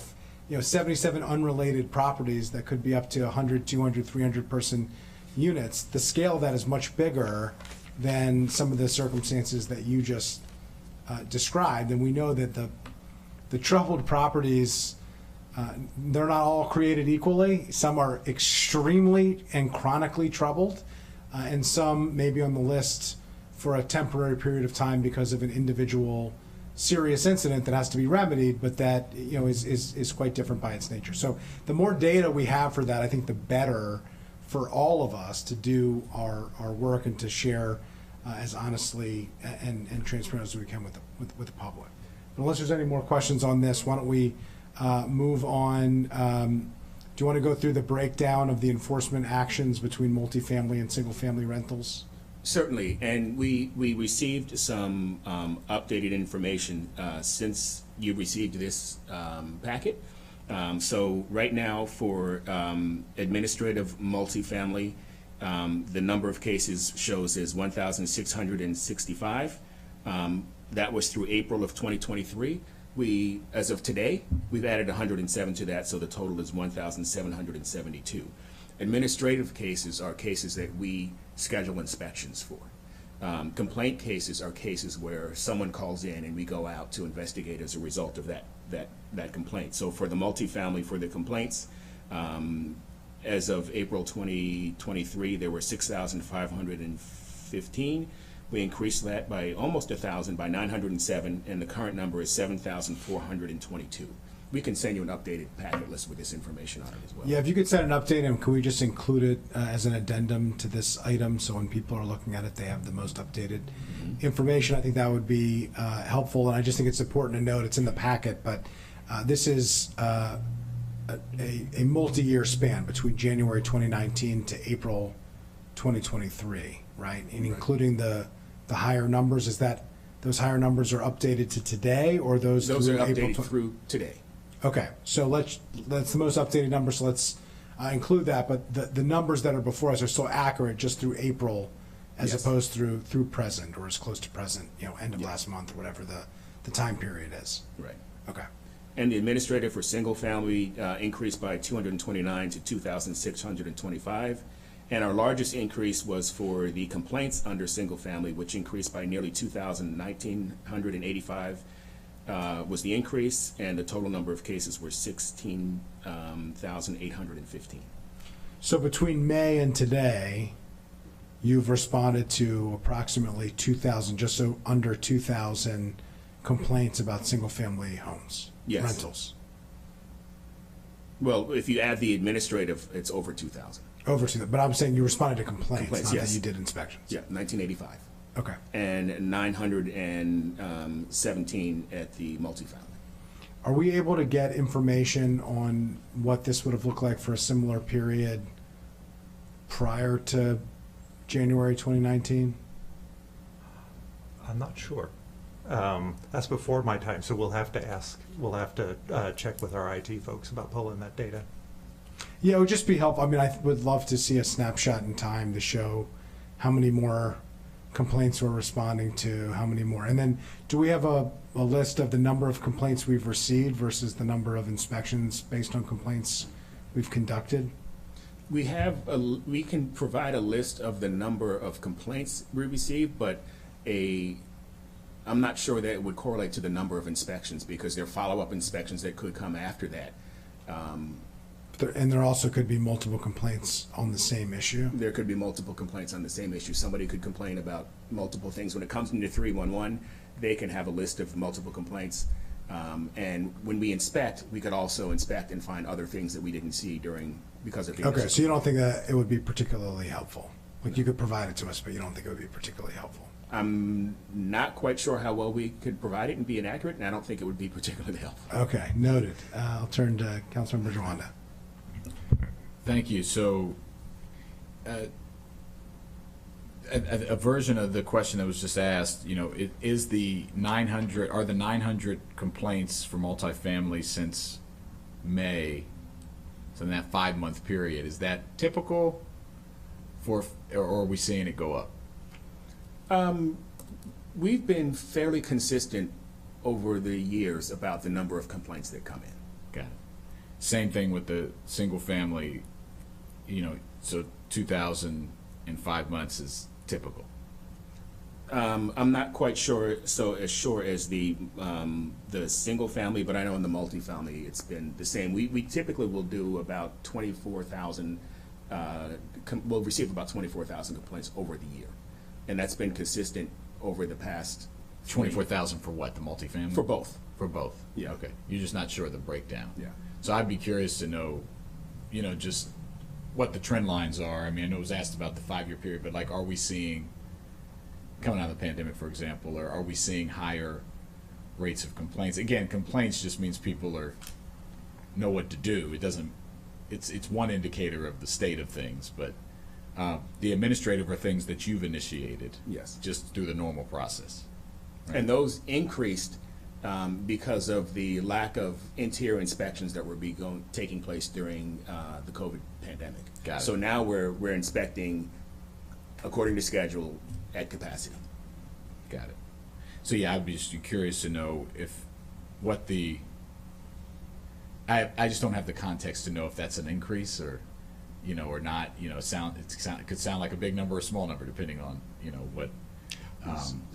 If 77 unrelated properties that could be up to 100, 200, 300 person units, the scale of that is much bigger than some of the circumstances that you just described. And we know that the troubled properties, they're not all created equally. Some are extremely and chronically troubled, and some may be on the list for a temporary period of time because of an individual serious incident that has to be remedied, but that is quite different by its nature. So the more data we have for that, I think the better for all of us to do our work and to share as honestly and transparent as we can with the public. But unless there's any more questions on this, why don't we move on? Do you want to go through the breakdown of the enforcement actions between multifamily and single-family rentals? Certainly, and we received some updated information since you received this packet. So right now for administrative multifamily, the number of cases shows is 1,665. That was through April of 2023. As of today, we've added 107 to that, so the total is 1,772. Administrative cases are cases that we schedule inspections for. Complaint cases are cases where someone calls in and we go out to investigate as a result of that complaint. So for the multifamily, for the complaints, as of April 2023, there were 6,515. We increased that by almost 1,000, by 907, and the current number is 7,422. We can send you an updated packet list with this information on it as well. Yeah, if you could send an update, and can we just include it as an addendum to this item, so when people are looking at it, they have the most updated information. I think that would be helpful, and I just think it's important to note, it's in the packet, but this is a multi-year span between January 2019 to April 2023, right? And including the higher numbers, is that those higher numbers are updated to today, or those are through updated April through today. Okay, so that's the most updated number, so let's include that, but the numbers that are before us are still accurate just through April as Yes. opposed through present, or as close to present, end of last month, or whatever the time period is. Right. Okay. And the administrative for single family increased by 229 to 2,625. And our largest increase was for the complaints under single family, which increased by nearly 1,985 was the increase, and the total number of cases were 16,815. So between May and today, you've responded to approximately 2,000, just so under 2,000 complaints about single-family homes, Yes. rentals. Well, if you add the administrative, it's over 2,000. Over to that, but I'm saying you responded to complaints, Complaints, not yes. that you did inspections. Yeah, 1985. Okay. And 917 at the multifamily. Are we able to get information on what this would have looked like for a similar period prior to January 2019? I'm not sure. That's before my time, so we'll have to check with our IT folks about pulling that data. Yeah, it would just be helpful. I mean, I would love to see a snapshot in time to show how many more complaints we're responding to, how many more. And then do we have a list of the number of complaints we've received versus the number of inspections based on complaints we've conducted? We can provide a list of the number of complaints we receive, but I'm not sure that it would correlate to the number of inspections, because there are follow-up inspections that could come after that. And there also could be multiple complaints on the same issue. There could be multiple complaints on the same issue. Somebody could complain about multiple things. When it comes into 311, they can have a list of multiple complaints. And when we inspect, we could also inspect and find other things that we didn't see because of the Okay, so you don't think that it would be particularly helpful? Like, you could provide it to us, but you don't think it would be particularly helpful? I'm not quite sure how well we could provide it and be inaccurate, and I don't think it would be particularly helpful. Okay, noted. I'll turn to Councilmember Jawanda. Thank you. So, a version of the question that was just asked, are the 900 complaints for multifamily since May, so in that 5-month period, is that typical or are we seeing it go up? We've been fairly consistent over the years about the number of complaints that come in. Got it. Same thing with the single family, so 2,000 in 5 months is typical. I'm not quite sure, as sure as the single family, but I know in the multifamily it's been the same. We typically will do about 24,000. We'll receive about 24,000 complaints over the year, and that's been consistent over the past. 24,000 for what? The multifamily? For both. For both. Yeah. Okay. You're just not sure of the breakdown. Yeah. So I'd be curious to know, just what the trend lines are. I mean, I know it was asked about the 5-year period, but like, are we seeing, coming out of the pandemic, for example, or are we seeing higher rates of complaints? Again, complaints just means people know what to do. It doesn't, it's one indicator of the state of things, but the administrative are things that you've initiated. Yes. Just through the normal process. Right? And those increased because of the lack of interior inspections that were taking place during the COVID pandemic. Got it. So now we're inspecting according to schedule at capacity. Got it. So yeah, I'd be just curious to know I just don't have the context to know if that's an increase or not. It could sound like a big number or a small number depending on what.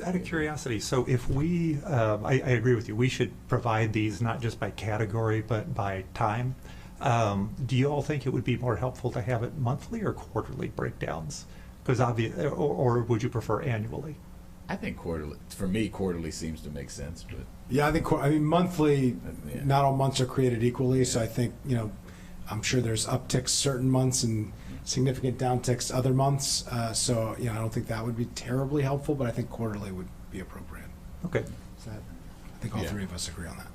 Out of curiosity, so if we, I agree with you, we should provide these not just by category but by time. Do you all think it would be more helpful to have it monthly or quarterly breakdowns? Because or would you prefer annually? I think quarterly. For me, quarterly seems to make sense. But Yeah, I think monthly. Yeah. Not all months are created equally, so I think I'm sure there's upticks certain months and significant downticks other months. So I don't think that would be terribly helpful, but I think quarterly would be appropriate. Okay. I think all Yeah. three of us agree on that.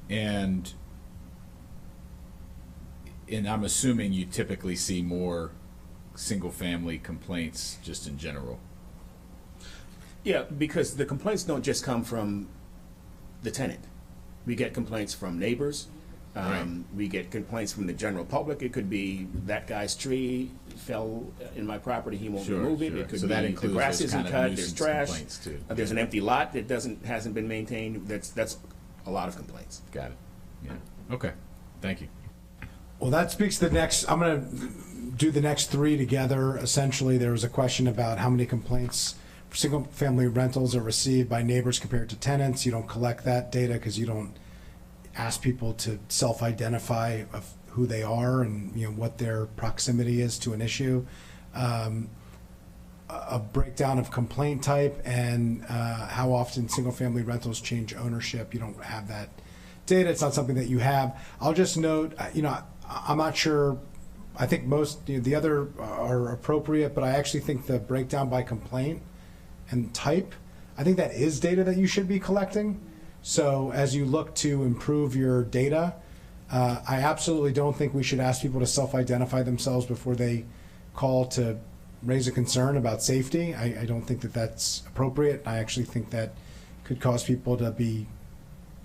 And I'm assuming you typically see more single-family complaints just in general. Yeah, because the complaints don't just come from the tenant. We get complaints from neighbors. Right. We get complaints from the general public. It could be that guy's tree fell in my property, he won't remove it. Sure. It could So be that the includes grass those isn't kind of cut, there's nuisance trash, complaints, too. there's an empty lot that hasn't been maintained. That's a lot of complaints. Got it. Yeah. Okay. Thank you. Well, that speaks to the next. I'm going to do the next three together. Essentially, there was a question about how many complaints for single-family rentals are received by neighbors compared to tenants. You don't collect that data because you don't ask people to self-identify of who they are and what their proximity is to an issue. A breakdown of complaint type and how often single-family rentals change ownership. You don't have that data. It's not something that you have. I'll just note, I'm not sure. I think most the other are appropriate, but I actually think the breakdown by complaint and type, I think that is data that you should be collecting. So as you look to improve your data, I absolutely don't think we should ask people to self-identify themselves before they call to raise a concern about safety. I don't think that that's appropriate. I actually think that could cause people to be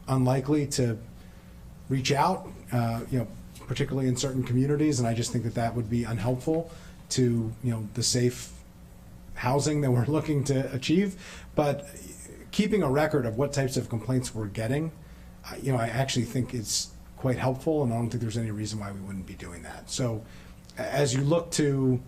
unlikely to reach out, particularly in certain communities, and I just think that that would be unhelpful to the safe housing that we're looking to achieve. But keeping a record of what types of complaints we're getting, I actually think it's quite helpful, and I don't think there's any reason why we wouldn't be doing that. So as you look to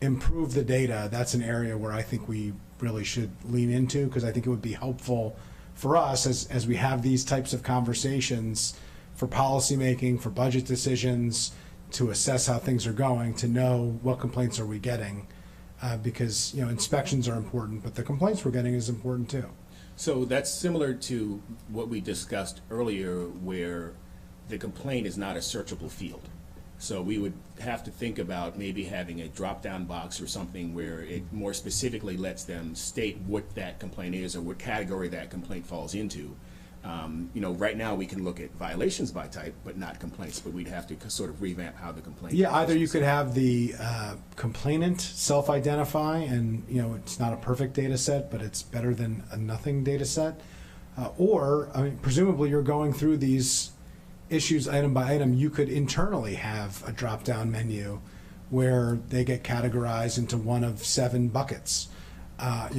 improve the data, that's an area where I think we really should lean into, because I think it would be helpful for us as we have these types of conversations for policymaking, for budget decisions, to assess how things are going, to know what complaints are we getting, because inspections are important, but the complaints we're getting is important too. So that's similar to what we discussed earlier, where the complaint is not a searchable field. So we would have to think about maybe having a drop-down box or something where it more specifically lets them state what that complaint is or what category that complaint falls into. Right now we can look at violations by type, but not complaints, but we'd have to sort of revamp how the complaint. Yeah, either you could have the complainant self-identify, and it's not a perfect data set, but it's better than a nothing data set. Or, presumably you're going through these issues item by item. You could internally have a drop-down menu where they get categorized into one of 7 buckets,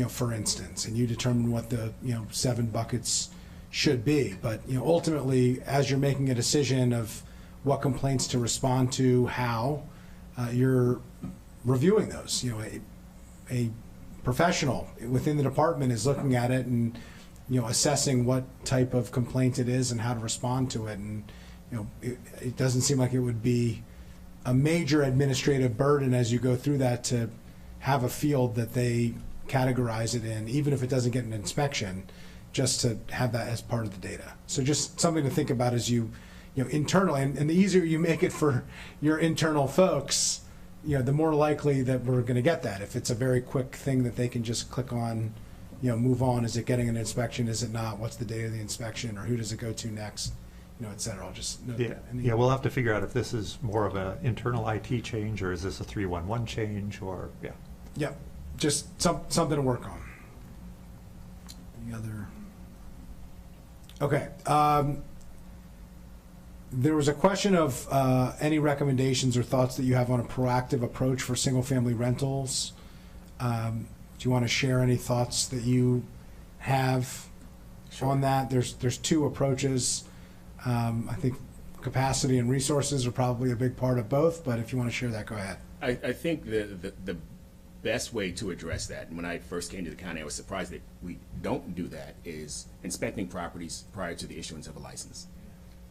for instance, and you determine what the 7 buckets should be. But ultimately, as you're making a decision of what complaints to respond to, how you're reviewing those. A professional within the department is looking at it and assessing what type of complaint it is and how to respond to it. And it doesn't seem like it would be a major administrative burden as you go through that to have a field that they categorize it in, even if it doesn't get an inspection, just to have that as part of the data. So just something to think about as you internally, and the easier you make it for your internal folks, the more likely that we're going to get that. If it's a very quick thing that they can just click on, move on. Is it getting an inspection? Is it not? What's the date of the inspection? Or who does it go to next? Et cetera. I'll just note that. Yeah, we'll have to figure out if this is more of an internal IT change, or is this a 311 change, or, yeah. Yeah, just something to work on. Any other? Okay. There was a question of any recommendations or thoughts that you have on a proactive approach for single-family rentals. Do you want to share any thoughts that you have on that? There's 2 approaches. I think capacity and resources are probably a big part of both, but if you want to share that, go ahead. I think the best way to address that, and when I first came to the county, I was surprised that we don't do that, is inspecting properties prior to the issuance of a license.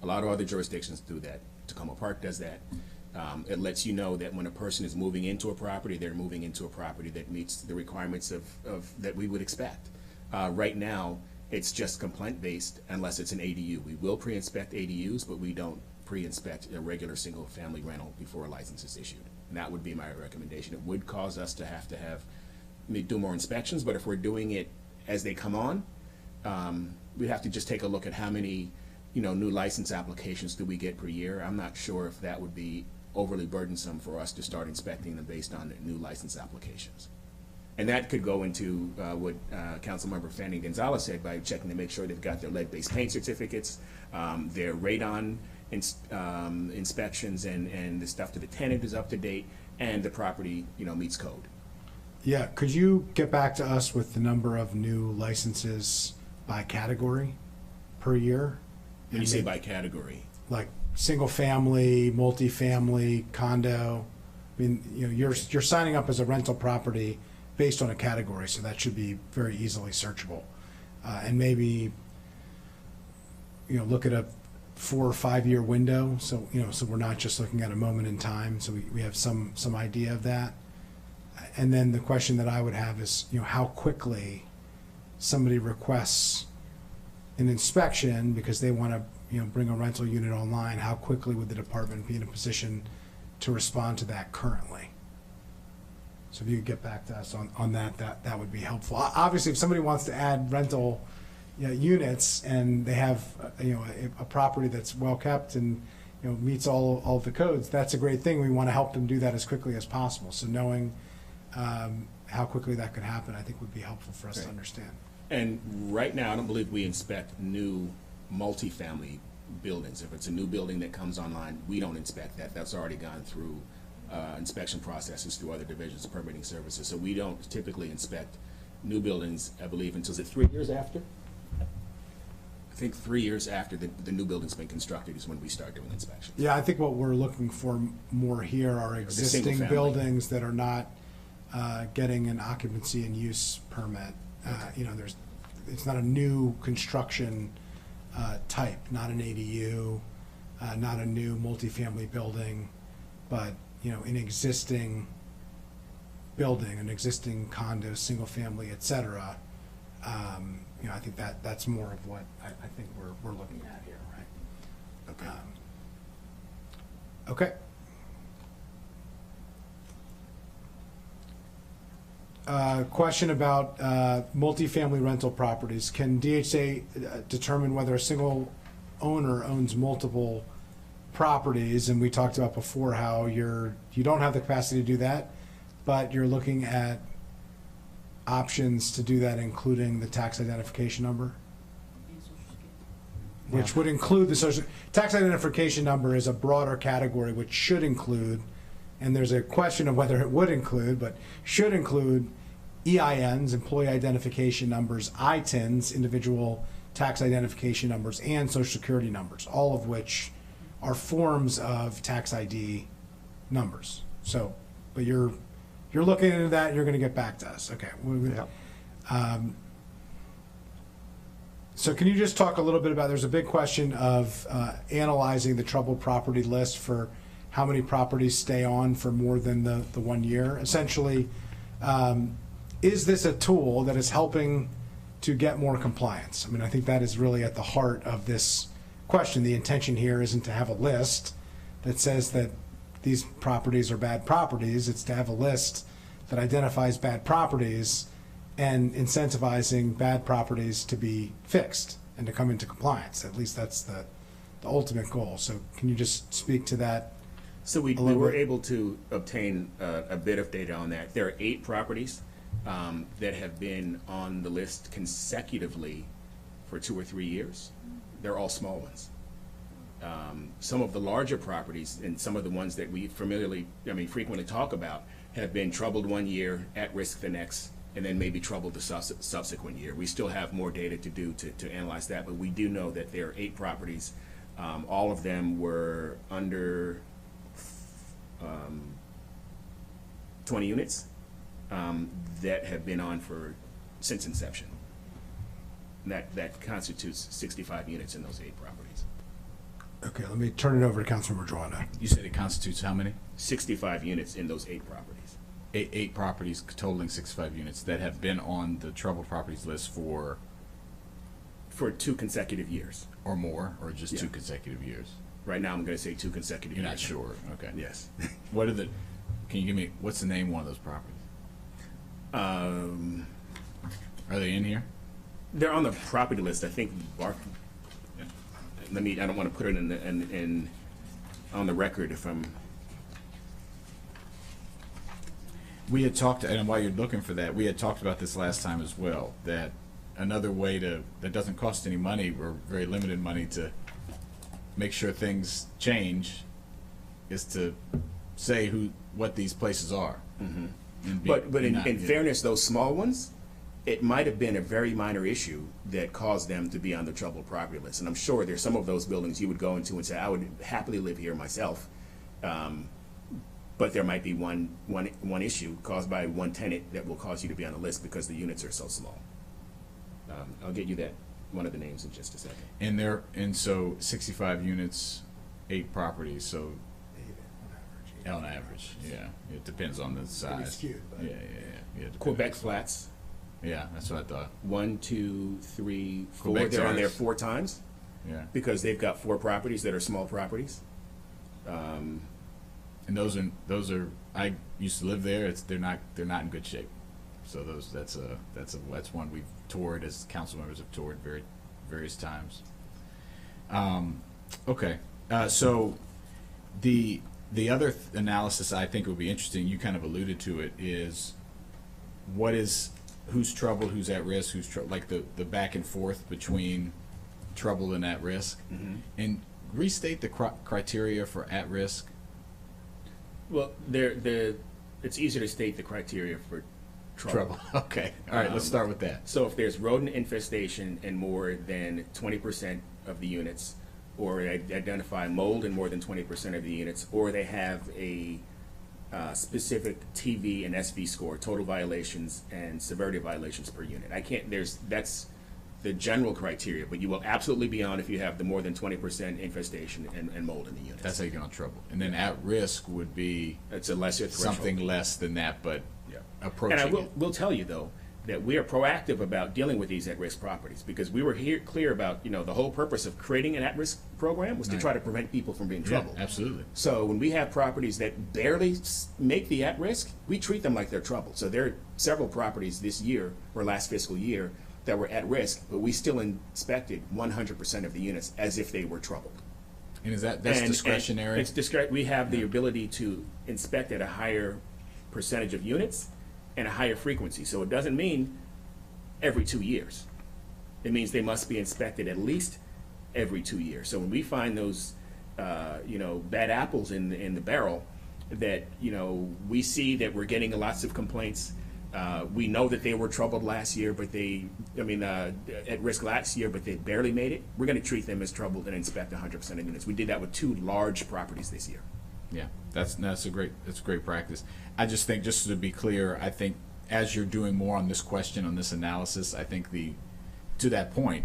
A lot of other jurisdictions do that. Tacoma Park does that. It lets you know that when a person is moving into a property, they're moving into a property that meets the requirements of that we would expect. Right now, it's just complaint-based unless it's an ADU. We will pre-inspect ADUs, but we don't pre-inspect a regular single-family rental before a license is issued. And that would be my recommendation. It would cause us to have do more inspections, but if we're doing it as they come on, we'd have to just take a look at how many new license applications do we get per year. I'm not sure if that would be overly burdensome for us to start inspecting them based on the new license applications. And that could go into what Councilmember Fanning Gonzalez said, by checking to make sure they've got their lead-based paint certificates, their radon inspections, and the stuff to the tenant is up to date, and the property meets code. Yeah, could you get back to us with the number of new licenses by category per year? When you say by category? Like single family, multifamily, condo. I mean, you're signing up as a rental property based on a category, so that should be very easily searchable. And maybe look at a 4 or 5 year window, so so we're not just looking at a moment in time, so we have some idea of that. And then the question that I would have is how quickly somebody requests an inspection because they want to bring a rental unit online. How quickly would the department be in a position to respond to that currently? So if you could get back to us on that would be helpful. Obviously, if somebody wants to add rental units and they have a property that's well kept and meets all of the codes, that's a great thing. We want to help them do that as quickly as possible. So knowing how quickly that could happen, I think would be helpful for us to understand. And right now, I don't believe we inspect new multifamily buildings. If it's a new building that comes online, we don't inspect that. That's already gone through inspection processes through other divisions of permitting services. So we don't typically inspect new buildings, I believe, until 3 years after? I think 3 years after the new building's been constructed is when we start doing inspections. Yeah, I think what we're looking for more here are existing single-family. buildings that are not getting an occupancy and use permit. You know, it's not a new construction type, not an ADU, not a new multifamily building, but, you know, an existing building, an existing condo, single family, et cetera. You know, I think that's more of what I think we're looking at here, right? Okay. Okay. Question about multifamily rental properties. Can DHA determine whether a single owner owns multiple properties? And we talked about before how you don't have the capacity to do that, but you're looking at options to do that, including the tax identification number, which would include the social tax identification number is a broader category, which should include, and there's a question of whether it would include, but should include EINs, employee identification numbers, ITINs, individual tax identification numbers, and social security numbers, all of which are forms of tax ID numbers. So, but you're looking into that, you're going to get back to us. Okay. So can you just talk a little bit about, there's a big question of analyzing the troubled property list for how many properties stay on for more than the 1 year. Essentially, is this a tool that is helping to get more compliance? I mean, I think that is really at the heart of this question. The intention here isn't to have a list that says that these properties are bad properties. It's to have a list that identifies bad properties and incentivizing bad properties to be fixed and to come into compliance. At least that's the ultimate goal. So can you just speak to that? So we were able to obtain a bit of data on that. There are 8 properties that have been on the list consecutively for 2 or 3 years. They're all small ones. Some of the larger properties and some of the ones that we frequently talk about have been troubled 1 year, at risk the next, and then maybe troubled the subsequent year. We still have more data to do to analyze that, but we do know that there are 8 properties. All of them were under 20 units that have been on since inception. That constitutes 65 units in those 8 properties. Okay, let me turn it over to Councilmember Joanna. You said it constitutes how many? 65 units in those 8 properties. Eight properties totaling 65 units that have been on the troubled properties list for 2 consecutive years. or more, or just Yeah. 2 consecutive years. Right now, I'm going to say 2 consecutive You're years. not sure. Okay. Yes. Can you give me, what's the name of one of those properties? Are they in here? They're on the property list. I think I don't want to put it in on the record if I'm. We had talked, and while you're looking for that, we had talked about this last time as well, that another way that doesn't cost any money or very limited money to make sure things change is to say what these places are. Mm-hmm. And But in fairness, those small ones, it might have been a very minor issue that caused them to be on the troubled property list. And I'm sure there's some of those buildings you would go into and say, I would happily live here myself. But there might be one issue caused by one tenant that will cause you to be on the list because the units are so small. I'll get you one of the names in just a second. And so 65 units, 8 properties, so on average, yeah. It depends on the size. skewed, but- Yeah. It Quebec depends. Flats, Yeah, that's what I thought. 1, 2, 3, 4. Quebec They're on there Terrace. 4 times Yeah. because they've got 4 properties that are small properties. And those are. I used to live there. They're not in good shape. So that's one we've toured as council members have toured various times. Okay, so the other analysis I think would be interesting. You kind of alluded to it. Is who's troubled, who's at risk, like the back and forth between troubled and at risk, and restate the criteria for at risk. Well, it's easier to state the criteria for Trouble. Okay. All right. Let's start with that. So if there's rodent infestation in more than 20% of the units, or identify mold in more than 20% of the units, or they have a specific TV and SV score, total violations and severity of violations per unit. That's the general criteria, but you will absolutely be on if you have the more than 20% infestation and mold in the units. That's how you get on trouble. And then at risk would be It's a lesser threshold. something less than that, but Yeah. approaching And I it. will tell you, though, that we are proactive about dealing with these at-risk properties, because we were clear about, the whole purpose of creating an at-risk program was to Right. try to prevent people from being Yeah, troubled. absolutely. So when we have properties that barely make the at-risk, we treat them like they're troubled. So there are several properties this year, or last fiscal year, that were at risk, but we still inspected 100% of the units as if they were troubled. And that's And discretionary? It's we have the ability to inspect at a higher percentage of units and a higher frequency. So it doesn't mean every 2 years. It means they must be inspected at least every 2 years. So when we find those, bad apples in the barrel, that, we see that we're getting lots of complaints. We know that they were troubled last year, but at risk last year, but they barely made it. We're going to treat them as troubled and inspect 100% of units. We did that with 2 large properties this year. Yeah, that's a great practice. I just think, just to be clear, I think as you're doing more on this question, on this analysis, I think to that point,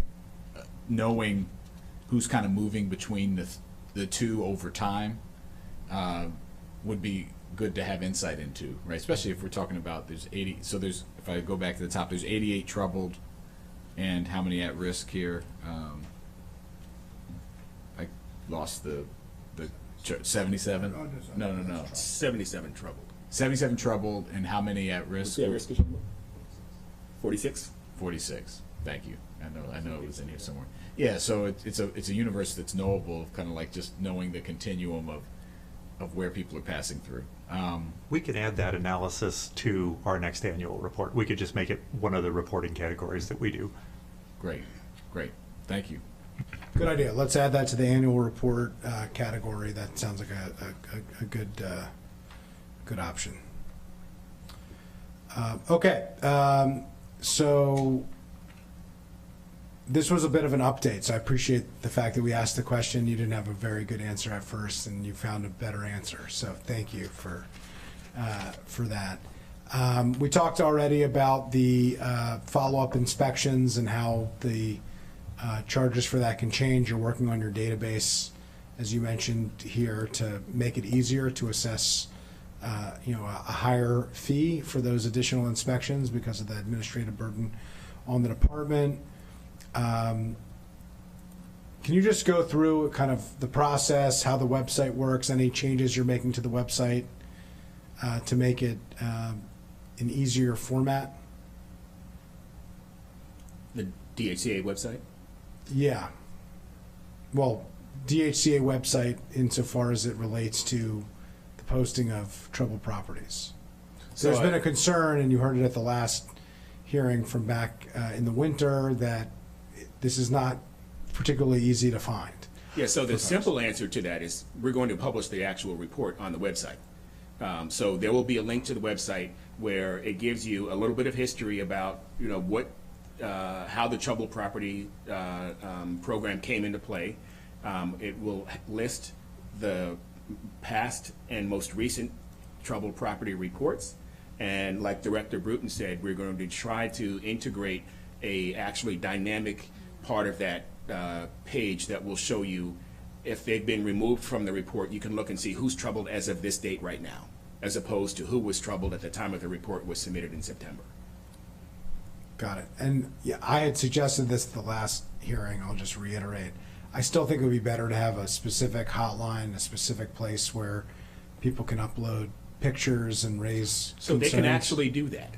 knowing who's kind of moving between the two over time would be good to have insight into, right? Especially if we're talking about there's 80. So if I go back to the top, there's 88 troubled, and how many at risk here? I lost the 77. No. 77 troubled. 77 troubled, and how many at risk? What's the at-risk? 46? 46. Thank you. I know it was in here somewhere. Yeah, so it's a universe that's knowable, kind of like just knowing the continuum of where people are passing through. We can add that analysis to our next annual report. We could just make it one of the reporting categories that we do. Great. Thank you. Good idea. Let's add that to the annual report category. That sounds like a good option. Okay. So this was a bit of an update, so I appreciate the fact that we asked the question. You didn't have a very good answer at first, and you found a better answer. So thank you for that. We talked already about the follow-up inspections and how the charges for that can change. You're working on your database, as you mentioned here, to make it easier to assess a higher fee for those additional inspections because of the administrative burden on the department. Can you just go through kind of the process, how the website works, any changes you're making to the website to make it an easier format? The DHCA website? Yeah. Well, DHCA website insofar as it relates to the posting of troubled properties. So there's been a concern, and you heard it at the last hearing from back in the winter, that this is not particularly easy to find. Yeah, so the simple answer to that is we're going to publish the actual report on the website. So there will be a link to the website where it gives you a little bit of history about, how the troubled property program came into play. It will list the past and most recent troubled property reports. And like Director Bruton said, we're going to try to integrate a actually dynamic part of that page that will show you if they've been removed from the report. You can look and see who's troubled as of this date right now, as opposed to who was troubled at the time of the report was submitted in September. Got it. And yeah, I had suggested this at the last hearing. I'll just reiterate. I still think it would be better to have a specific hotline, a specific place where people can upload pictures and raise So concerns. they can actually do that.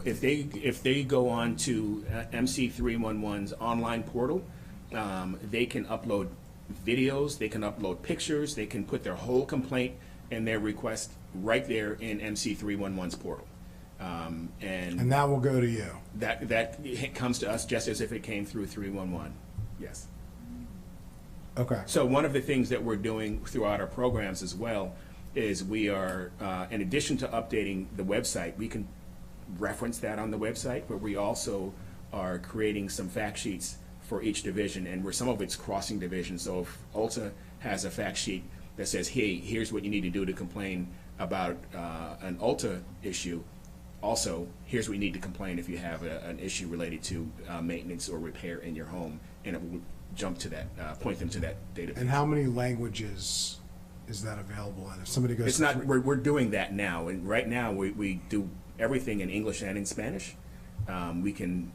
If they go on to MC311's online portal, they can upload videos, they can upload pictures, they can put their whole complaint and their request right there in MC311's portal. And that will go to you. That comes to us just as if it came through 311. Yes. Okay. So one of the things that we're doing throughout our programs as well is we are, in addition to updating the website, reference that on the website, but we also are creating some fact sheets for each division, and where some of it's crossing divisions. So if Ulta has a fact sheet that says, hey, here's what you need to do to complain about an Ulta issue, also, here's what you need to complain if you have an issue related to maintenance or repair in your home, and it will jump to that, point them to that database. And how many languages is that available in? If somebody goes, It's not. We're doing that now, and right now we do everything in English and in Spanish. We can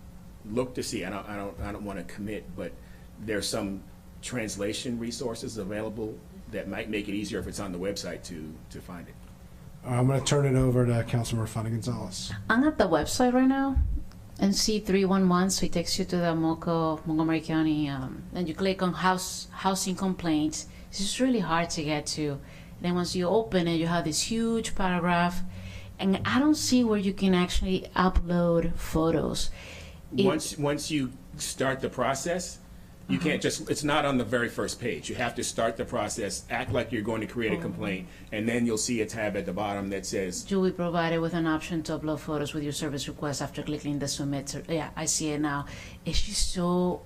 look to see. I don't want to commit, but there's some translation resources available that might make it easier if it's on the website to find it. I'm going to turn it over to Councilmember Fanny Gonzalez. I'm at the website right now, NC311, so it takes you to the Montgomery County, and you click on housing complaints. It's just really hard to get to. And then once you open it, you have this huge paragraph, and I don't see where you can actually upload photos. Once you start the process, you can't just, it's not on the very first page. You have to start the process, act like you're going to create a complaint, and then you'll see a tab at the bottom that says, You will be provided with an option to upload photos with your service request after clicking the submit. Yeah, I see it now. It's just so,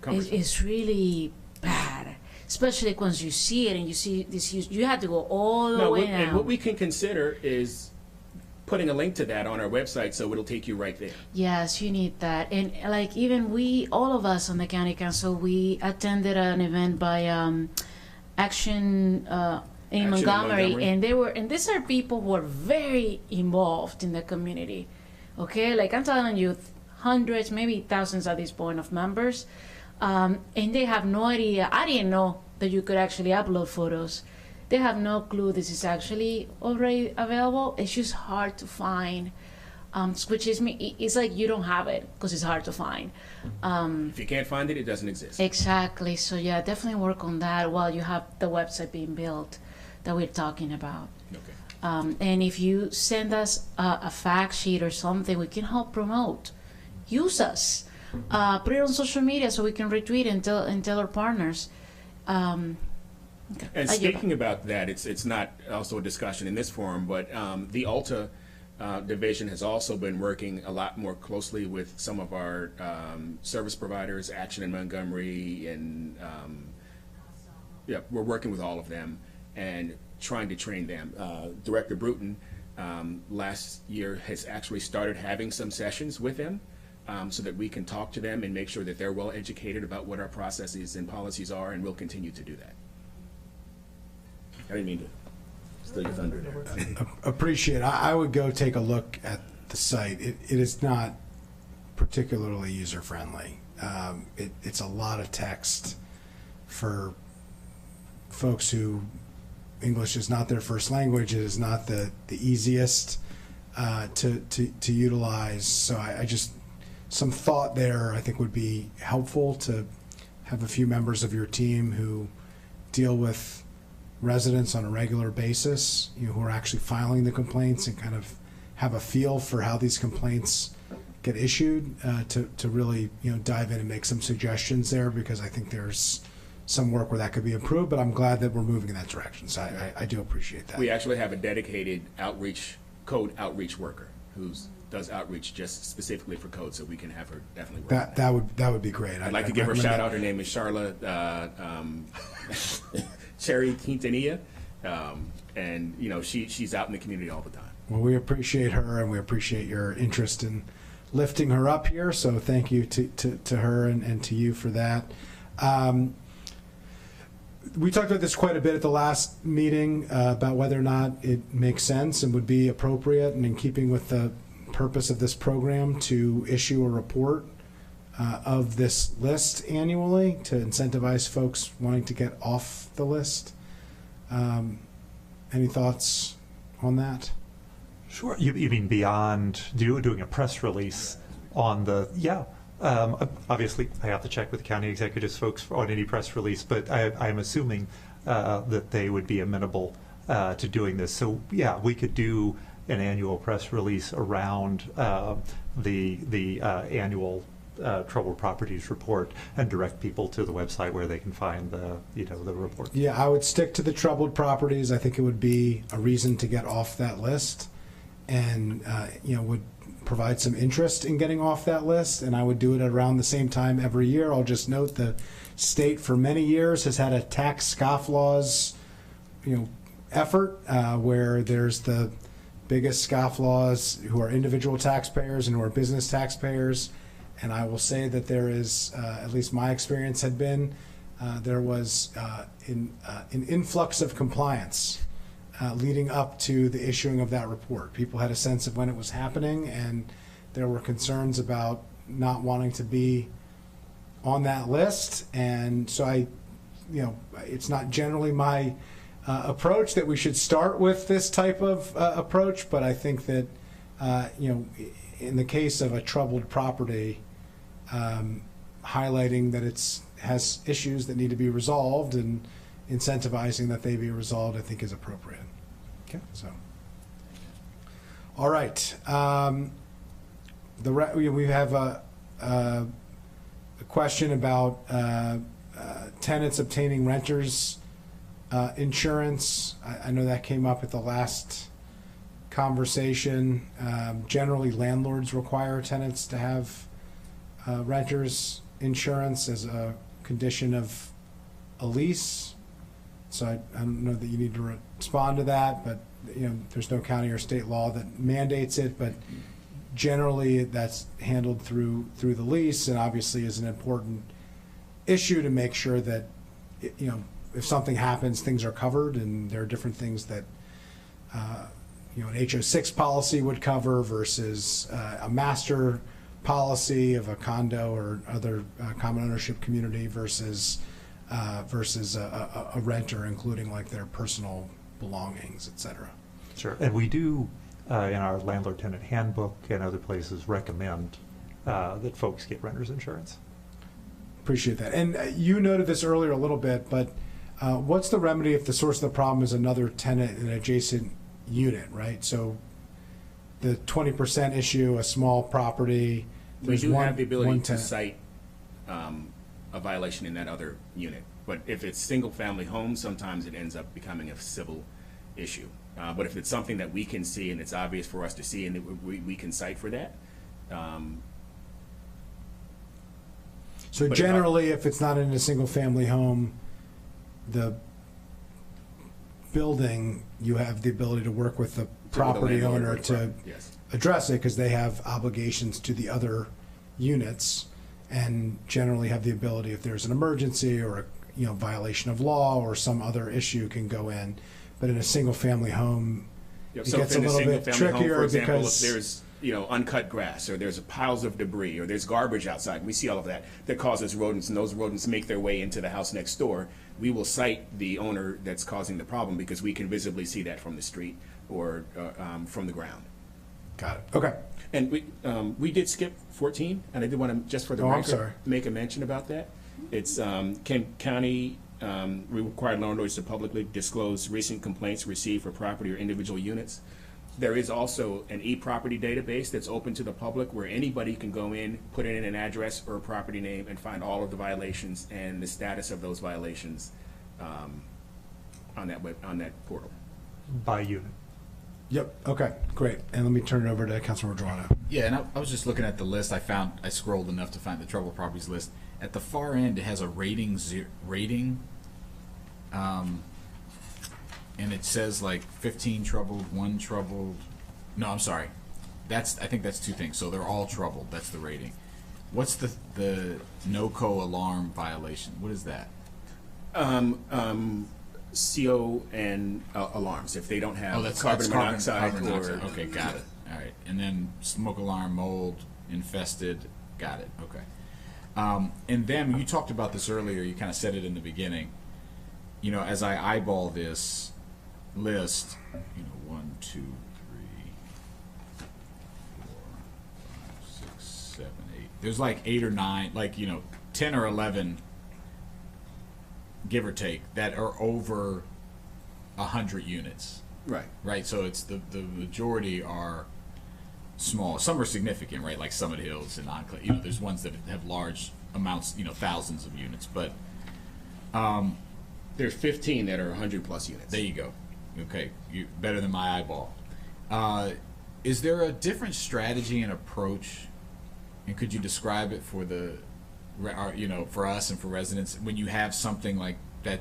it's really bad. Especially once you see it and you see this huge, you have to go all the way down. And what we can consider is putting a link to that on our website so it'll take you right there. Yes, you need that. And like even all of us on the county council, we attended an event by Action in Montgomery, and these are people who are very involved in the community. Okay, like I'm telling you, hundreds, maybe thousands at this point of members, and they have no idea. I didn't know that you could actually upload photos. They have no clue this is actually already available. It's just hard to find, which is me. It's like you don't have it because it's hard to find. If you can't find it, it doesn't exist. Exactly. So yeah, definitely work on that while you have the website being built that we're talking about. Okay. And if you send us a fact sheet or something, we can help promote. Use us. Put it on social media so we can retweet and tell our partners. Okay. And speaking about that, it's not also a discussion in this forum, but the Ulta division has also been working a lot more closely with some of our service providers, Action in Montgomery, and yeah, we're working with all of them and trying to train them. Director Bruton last year has actually started having some sessions with them so that we can talk to them and make sure that they're well educated about what our processes and policies are, and we'll continue to do that. I didn't mean to steal your thunder there. Appreciate it. I would go take a look at the site. It is not particularly user-friendly. It's a lot of text for folks who English is not their first language. It is not the easiest to utilize. So I just, some thought there I think would be helpful, to have a few members of your team who deal with residents on a regular basis, who are actually filing the complaints, and kind of have a feel for how these complaints get issued, to really dive in and make some suggestions there, because I think there's some work where that could be improved, but I'm glad that we're moving in that direction. So I do appreciate that. We actually have a dedicated code outreach worker who does outreach just specifically for code, so we can have her definitely work that would be great. I'd like to give her a shout out. Her name is Charlotte Cherry Quintanilla, and she's out in the community all the time. Well, we appreciate her, and we appreciate your interest in lifting her up here. So thank you to her and to you for that. We talked about this quite a bit at the last meeting about whether or not it makes sense and would be appropriate and in keeping with the purpose of this program to issue a report of this list annually to incentivize folks wanting to get off the list. Any thoughts on that? Sure. You mean beyond doing a press release on the, yeah. Obviously, I have to check with county executives folks on any press release, but I'm assuming that they would be amenable to doing this. So yeah, we could do an annual press release around the annual troubled properties report and direct people to the website where they can find the report. Yeah, I would stick to the troubled properties. I think it would be a reason to get off that list, and would provide some interest in getting off that list, and I would do it around the same time every year. I'll just note the state for many years has had a tax scofflaws, effort where there's the biggest scofflaws who are individual taxpayers and who are business taxpayers. And I will say that there is, at least my experience had been, there was an influx of compliance leading up to the issuing of that report. People had a sense of when it was happening, and there were concerns about not wanting to be on that list. And so it's not generally my approach that we should start with this type of approach, but I think that, in the case of a troubled property, highlighting that has issues that need to be resolved and incentivizing that they be resolved, I think is appropriate. Okay. So, all right. We have a question about tenants obtaining renters insurance. I know that came up at the last conversation. Generally, landlords require tenants to have renters insurance as a condition of a lease. So I don't know that you need to respond to that, but there's no county or state law that mandates it, but generally that's handled through the lease, and obviously is an important issue to make sure that if something happens, things are covered, and there are different things that an HO6 policy would cover versus a master policy of a condo or other common ownership community versus a renter, including like their personal belongings, et cetera. Sure. And we do, in our landlord-tenant handbook and other places, recommend that folks get renters insurance. Appreciate that. And you noted this earlier a little bit, but what's the remedy if the source of the problem is another tenant in an adjacent unit, right? So the 20% issue, a small property. We do have the ability to cite a violation in that other unit. But if it's single-family home, sometimes it ends up becoming a civil issue. But if it's something that we can see and it's obvious for us to see and we can cite for that. So generally, if it's not in a single-family home, the building, you have the ability to work with the property owner to address it, because they have obligations to the other units, and generally have the ability, if there's an emergency or a violation of law or some other issue, can go in. But in a single-family home, it gets a little bit trickier, for example, because if there's uncut grass, or there's piles of debris, or there's garbage outside, we see all of that causes rodents, and those rodents make their way into the house next door. We will cite the owner that's causing the problem, because we can visibly see that from the street or from the ground. Got it. Okay. And we did skip 14, and I did want to, just for the record, make a mention about that. It's county required landlords to publicly disclose recent complaints received for property or individual units. There is also an e-property database that's open to the public, where anybody can go in, put in an address or a property name, and find all of the violations and the status of those violations on that portal. By unit. Yep. Okay. Great. And let me turn it over to Councilmember Geronimo. Yeah, and I was just looking at the list. I scrolled enough to find the troubled properties list. At the far end, it has a rating, and it says like 15 troubled, 1 troubled. No, I'm sorry. I think that's 2 things. So they're all troubled. That's the rating. What's the no-co alarm violation? What is that? CO and alarms, if they don't have carbon monoxide. Okay, got it. All right. And then smoke alarm, mold, infested. Got it. Okay. And then you talked about this earlier. You kind of said it in the beginning. As I eyeball this list, 1, 2, 3, 4, 5, 6, 7, 8. There's like 8 or 9, 10 or 11, give or take, that are over 100 units. Right. Right. So it's the majority are small. Some are significant, right? Like Summit Hills and Enclave. There's ones that have large amounts, thousands of units. But there's 15 that are 100+ units. There you go. Okay, better than my eyeball. is there a different strategy and approach, and could you describe it for for us and for residents, when you have something like that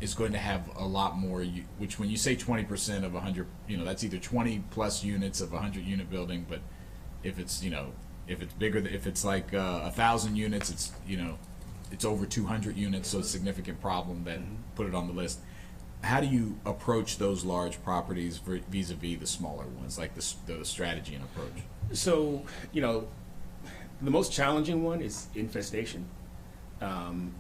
is going to have a lot more, which when you say 20% of 100, that's either 20 plus units of a 100-unit building, but if it's, if it's bigger, if it's like 1,000 units, it's, it's over 200 units, so it's a significant problem, then put it on the list. How do you approach those large properties vis-a-vis the smaller ones, like the strategy and approach? So, the most challenging one is infestation.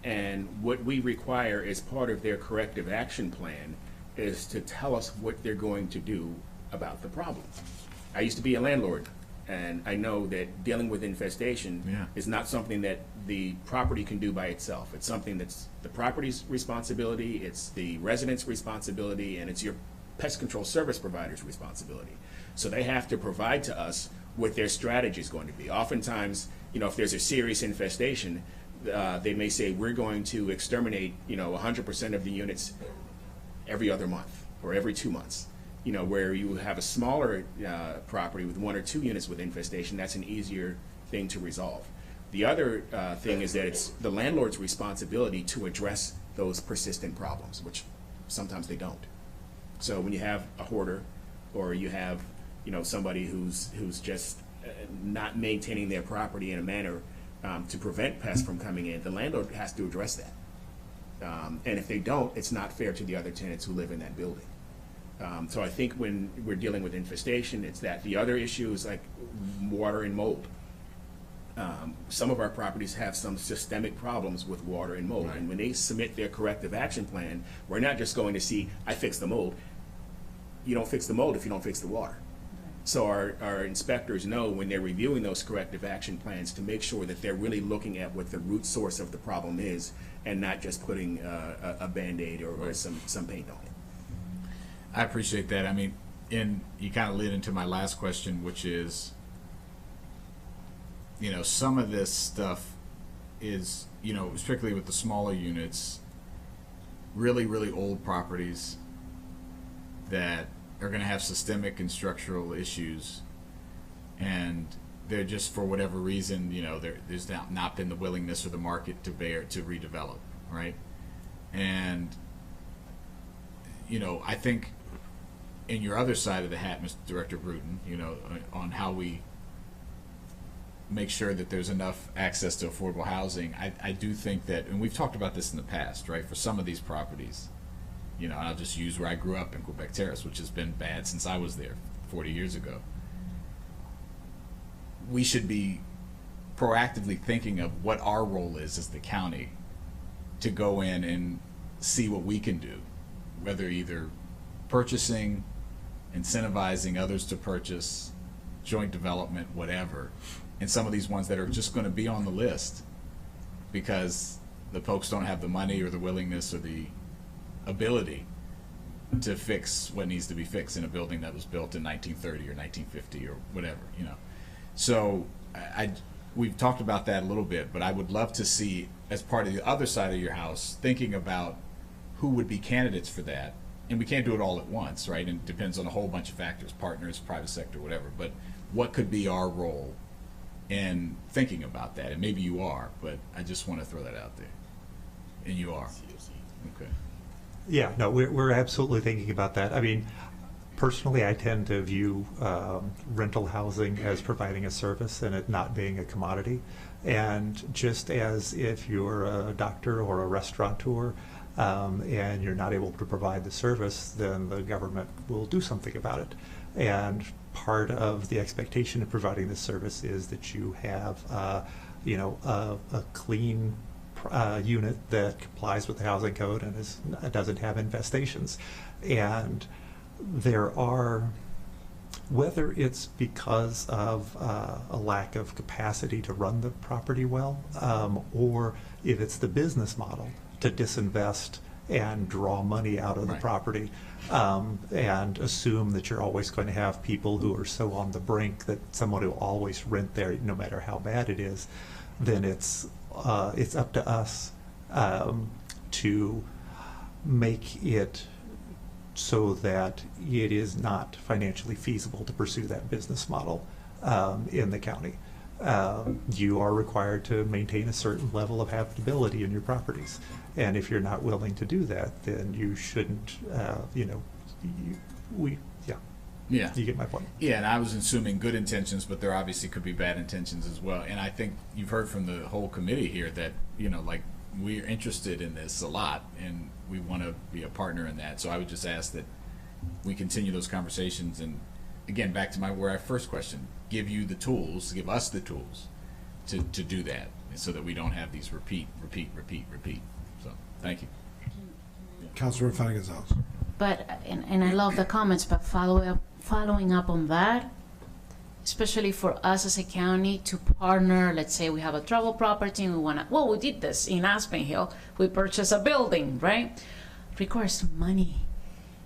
And what we require as part of their corrective action plan is to tell us what they're going to do about the problem. I used to be a landlord, and I know that dealing with infestation is not something that the property can do by itself. It's something that's the property's responsibility, it's the resident's responsibility, and it's your pest control service provider's responsibility. So they have to provide to us what their strategy is going to be. Oftentimes, if there's a serious infestation, they may say, we're going to exterminate, 100% of the units every other month or every 2 months. Where you have a smaller property with 1 or 2 units with infestation, that's an easier thing to resolve. The other thing is that it's the landlord's responsibility to address those persistent problems, which sometimes they don't. So when you have a hoarder, or you have, somebody who's just not maintaining their property in a manner to prevent pests from coming in, the landlord has to address that. And if they don't, it's not fair to the other tenants who live in that building. So I think when we're dealing with infestation, it's that. The other issue is like water and mold. Some of our properties have some systemic problems with water and mold. Right. And when they submit their corrective action plan, we're not just going to see, I fixed the mold. You don't fix the mold if you don't fix the water. So our inspectors know when they're reviewing those corrective action plans to make sure that they're really looking at what the root source of the problem is, and not just putting a Band-Aid or some paint on it. I appreciate that. I mean, you kind of led into my last question, which is, some of this stuff is, particularly with the smaller units, really, really old properties that are going to have systemic and structural issues, and they're just, for whatever reason, there's not been the willingness or the market to redevelop, right? And I think in your other side of the hat, Mr. Director Bruton, on how we make sure that there's enough access to affordable housing, I do think that, and we've talked about this in the past, right, for some of these properties, and I'll just use where I grew up in Quebec Terrace, which has been bad since I was there 40 years ago. We should be proactively thinking of what our role is as the county to go in and see what we can do, whether either purchasing, incentivizing others to purchase, joint development, whatever, and some of these ones that are just going to be on the list because the folks don't have the money or the willingness or the ability to fix what needs to be fixed in a building that was built in 1930 or 1950 or whatever, So we've talked about that a little bit, but I would love to see, as part of the other side of your house, thinking about who would be candidates for that. And we can't do it all at once, right? And it depends on a whole bunch of factors, partners, private sector, whatever. But what could be our role in thinking about that? And maybe you are, but I just want to throw that out there. And you are. Okay. Yeah, no, we're absolutely thinking about that. I mean, personally, I tend to view rental housing as providing a service and it not being a commodity. And just as if you're a doctor or a restaurateur and you're not able to provide the service, then the government will do something about it. And part of the expectation of providing this service is that you have, a clean unit that complies with the housing code and doesn't have infestations. And there are, whether it's because of a lack of capacity to run the property well, or if it's the business model to disinvest and draw money out of the property, and assume that you're always going to have people who are so on the brink that someone will always rent there no matter how bad it is, then it's up to us to make it so that it is not financially feasible to pursue that business model in the county. You are required to maintain a certain level of habitability in your properties. And if you're not willing to do that, then you shouldn't, Yeah. you get my point. Yeah, and I was assuming good intentions, but there obviously could be bad intentions as well. And I think you've heard from the whole committee here that, like, we're interested in this a lot, and we want to be a partner in that. So I would just ask that we continue those conversations, and again, back to our first question, give us the tools to do that, so that we don't have these repeat. So, thank you. Councilor Gonzalez. But, and I love the comments, but following up on that, especially for us as a county to partner, let's say we have a trouble property and we did this in Aspen Hill, we purchased a building, right? Requires money.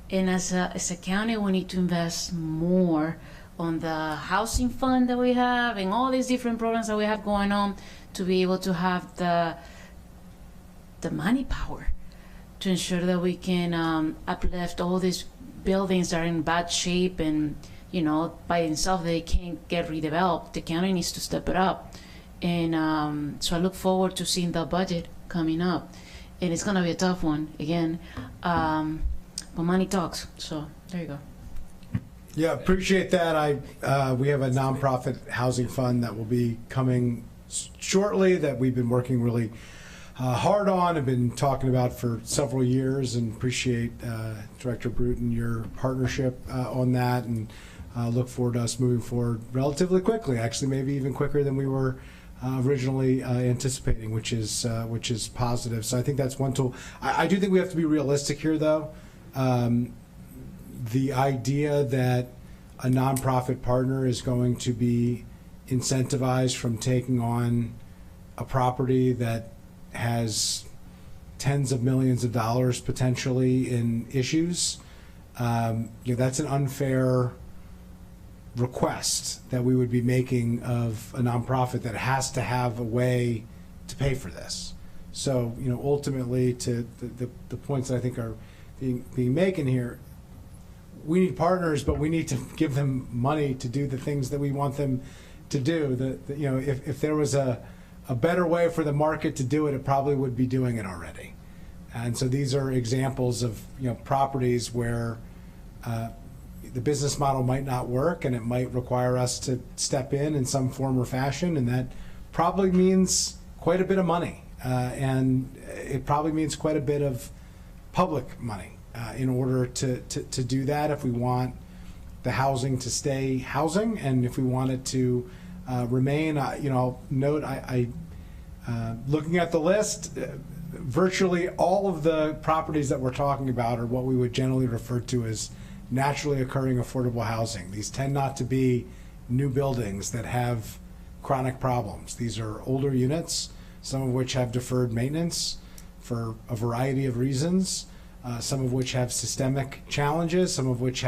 And as a county, we need to invest more on the housing fund that we have and all these different programs that we have going on to be able to have the money power to ensure that we can uplift all these buildings that are in bad shape and, by themselves they can't get redeveloped. The county needs to step it up. And so I look forward to seeing the budget coming up. And it's going to be a tough one, again. But money talks. So there you go. Yeah, appreciate that. We have a nonprofit housing fund that will be coming shortly that we've been working really hard on and been talking about for several years, and appreciate Director Bruton, your partnership on that, and look forward to us moving forward relatively quickly, actually maybe even quicker than we were originally anticipating, which is positive. So I think that's one tool. I do think we have to be realistic here, though. The idea that a nonprofit partner is going to be incentivized from taking on a property that has tens of millions of dollars potentially in issues, that's an unfair request that we would be making of a nonprofit that has to have a way to pay for this. So, ultimately, to the points that I think are being making here, we need partners, but we need to give them money to do the things that we want them to do. If there was a better way for the market to do it, it probably would be doing it already. And so these are examples of properties where the business model might not work, and it might require us to step in some form or fashion, and that probably means quite a bit of money, and it probably means quite a bit of public money in order to do that, if we want the housing to stay housing, and if we want it to remain. Note, I looking at the list, virtually all of the properties that we're talking about are what we would generally refer to as naturally occurring affordable housing. These tend not to be new buildings that have chronic problems. These are older units, some of which have deferred maintenance for a variety of reasons, some of which have systemic challenges, some of which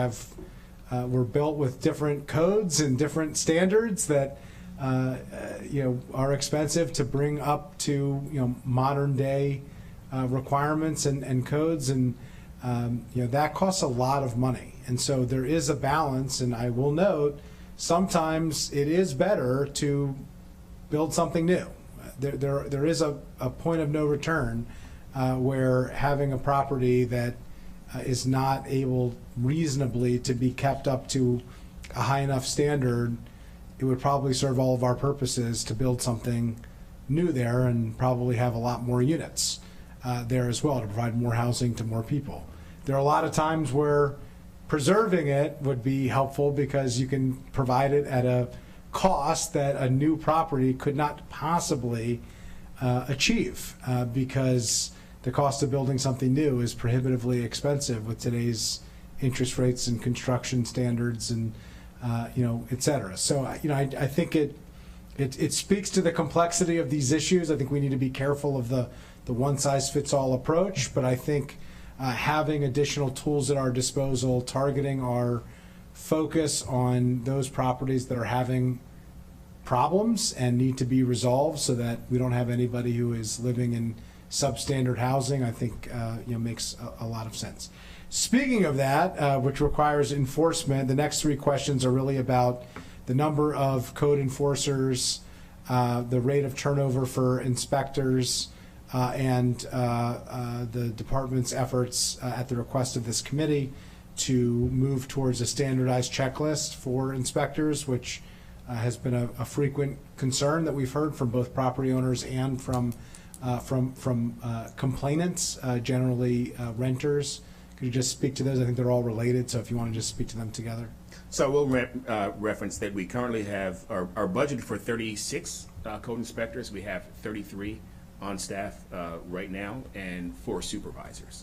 were built with different codes and different standards that are expensive to bring up to modern day requirements and codes, and that costs a lot of money. And so there is a balance, and I will note sometimes it is better to build something new. There is a point of no return where having a property that is not able reasonably to be kept up to a high enough standard, it would probably serve all of our purposes to build something new there and probably have a lot more units there as well to provide more housing to more people. There are a lot of times where preserving it would be helpful because you can provide it at a cost that a new property could not possibly achieve because the cost of building something new is prohibitively expensive with today's interest rates and construction standards and et cetera. So I think it speaks to the complexity of these issues. I think we need to be careful of the one-size-fits-all approach, but I think having additional tools at our disposal, targeting our focus on those properties that are having problems and need to be resolved so that we don't have anybody who is living in substandard housing, I think makes a lot of sense. Speaking of that, which requires enforcement, the next three questions are really about the number of code enforcers, the rate of turnover for inspectors, and the department's efforts at the request of this committee to move towards a standardized checklist for inspectors, which has been a frequent concern that we've heard from both property owners and from complainants, generally renters. Could you just speak to those? I think they're all related, so if you want to just speak to them together. So we'll reference that we currently have our budget for 36 code inspectors. We have 33 on staff right now and 4 supervisors.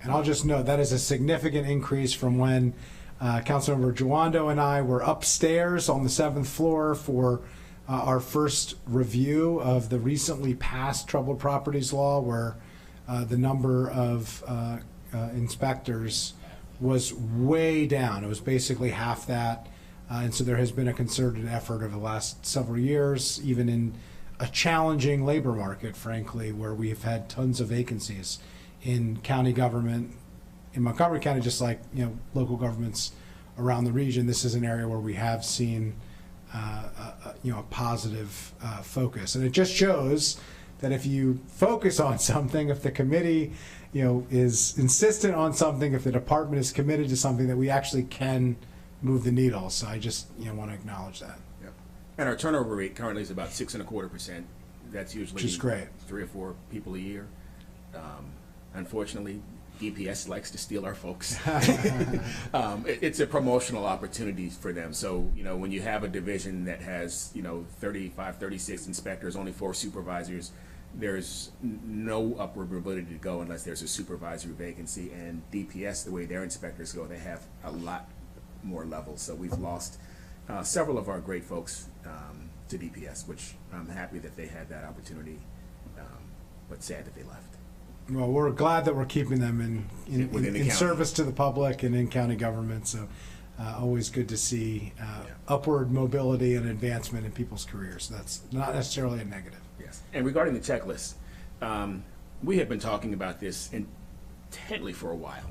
And I'll just note that is a significant increase from when Councilmember Giwando and I were upstairs on the 7th floor for our first review of the recently passed troubled properties law, where the number of inspectors was way down. It was basically half that. And so there has been a concerted effort over the last several years, even in a challenging labor market, frankly, where we've had tons of vacancies in county government, in Montgomery County, just like local governments around the region. This is an area where we have seen a positive focus, and it just shows that if you focus on something, if the committee is insistent on something, if the department is committed to something, that we actually can move the needle. So I just want to acknowledge that. Yep. And our turnover rate currently is about 6.25%. That's usually Which is great. 3 or 4 people a year. Unfortunately, DPS likes to steal our folks. It's a promotional opportunity for them. So, when you have a division that has, 35, 36 inspectors, only 4 supervisors, there's no upward mobility to go unless there's a supervisory vacancy. And DPS, the way their inspectors go, they have a lot more levels. So we've lost several of our great folks to DPS, which I'm happy that they had that opportunity, but sad that they left. Well, we're glad that we're keeping them Within the in county. service to the public and in county government. So always good to see upward mobility and advancement in people's careers. That's not necessarily a negative. Yes. And regarding the checklist, we have been talking about this intently for a while.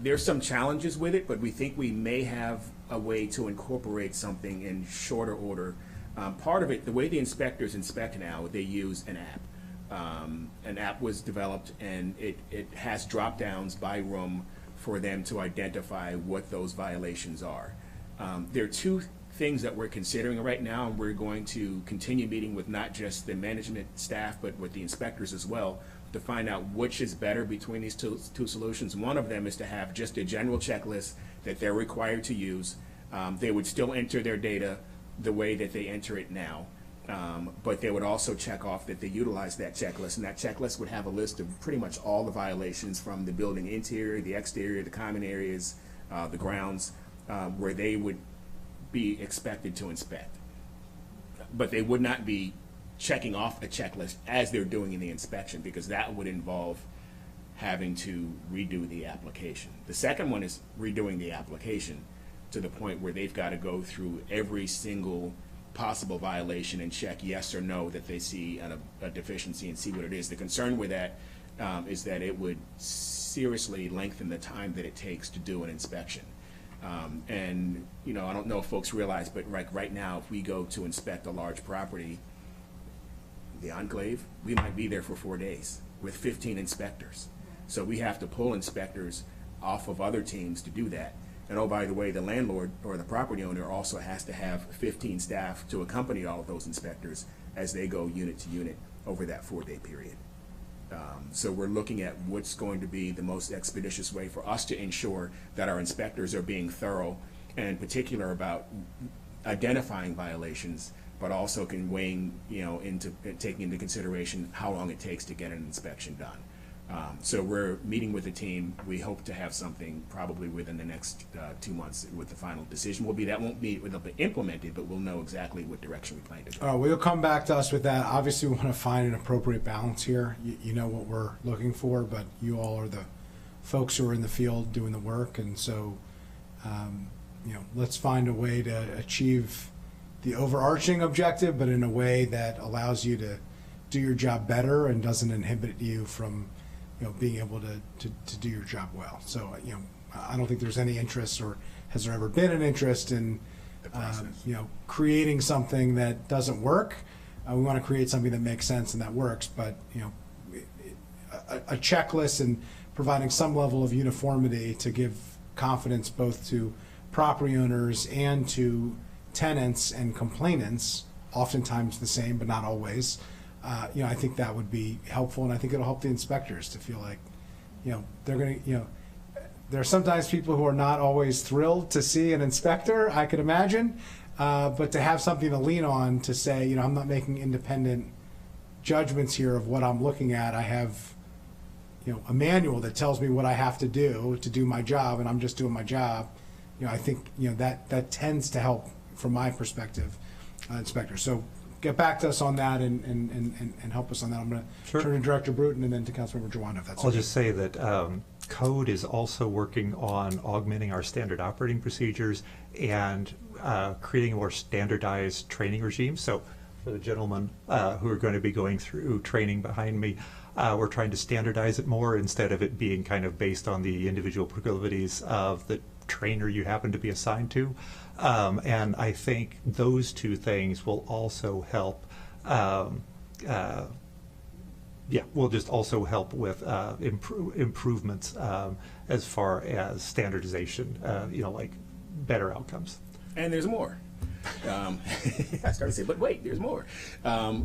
There's some challenges with it, but we think we may have a way to incorporate something in shorter order. Part of it, the way the inspectors inspect now, they use an app. An app was developed, and it has drop downs by room for them to identify what those violations are. There are 2 things that we're considering right now, and we're going to continue meeting with not just the management staff, but with the inspectors as well, to find out which is better between these two solutions. One of them is to have just a general checklist that they're required to use. They would still enter their data the way that they enter it now. But they would also check off that they utilize that checklist, and that checklist would have a list of pretty much all the violations from the building interior, the exterior, the common areas, the grounds, where they would be expected to inspect. But they would not be checking off a checklist as they're doing the inspection, because that would involve having to redo the application. The second one is redoing the application to the point where they've got to go through every single possible violation and check yes or no that they see a deficiency and see what it is. The concern with that is that it would seriously lengthen the time that it takes to do an inspection. And I don't know if folks realize, but right now, if we go to inspect a large property, the Enclave, we might be there for 4 days with 15 inspectors. So we have to pull inspectors off of other teams to do that. And oh, by the way, the landlord or the property owner also has to have 15 staff to accompany all of those inspectors as they go unit to unit over that 4-day period. So we're looking at what's going to be the most expeditious way for us to ensure that our inspectors are being thorough and in particular about identifying violations, but also can weighing, into taking into consideration how long it takes to get an inspection done. So we're meeting with the team. We hope to have something probably within the next 2 months with the final decision. Won't be implemented, but we'll know exactly what direction we plan to go. Well, you'll come back to us with that. Obviously, we want to find an appropriate balance here. You know what we're looking for, but you all are the folks who are in the field doing the work, and so let's find a way to achieve the overarching objective, but in a way that allows you to do your job better and doesn't inhibit you from being able to do your job well. So, I don't think there's any interest, or has there ever been an interest in, creating something that doesn't work. We want to create something that makes sense and that works, but, a checklist and providing some level of uniformity to give confidence both to property owners and to tenants and complainants, oftentimes the same, but not always. I think that would be helpful, and I think it'll help the inspectors to feel like, they're going to, there are sometimes people who are not always thrilled to see an inspector, I could imagine, but to have something to lean on to say, I'm not making independent judgments here of what I'm looking at. I have, a manual that tells me what I have to do my job, and I'm just doing my job. I think, that tends to help, from my perspective, inspectors. So get back to us on that and help us on that. I'm going to turn to Director Bruton and then to Councilmember Jawanda, if that's I'll okay. just say that Code is also working on augmenting our standard operating procedures and creating a more standardized training regime. So for the gentlemen who are going to be going through training behind me, we're trying to standardize it more instead of it being kind of based on the individual proclivities of the trainer you happen to be assigned to. And I think those two things will also help, will just also help with improvements as far as standardization, like better outcomes. And there's more. I started to say, but wait, there's more.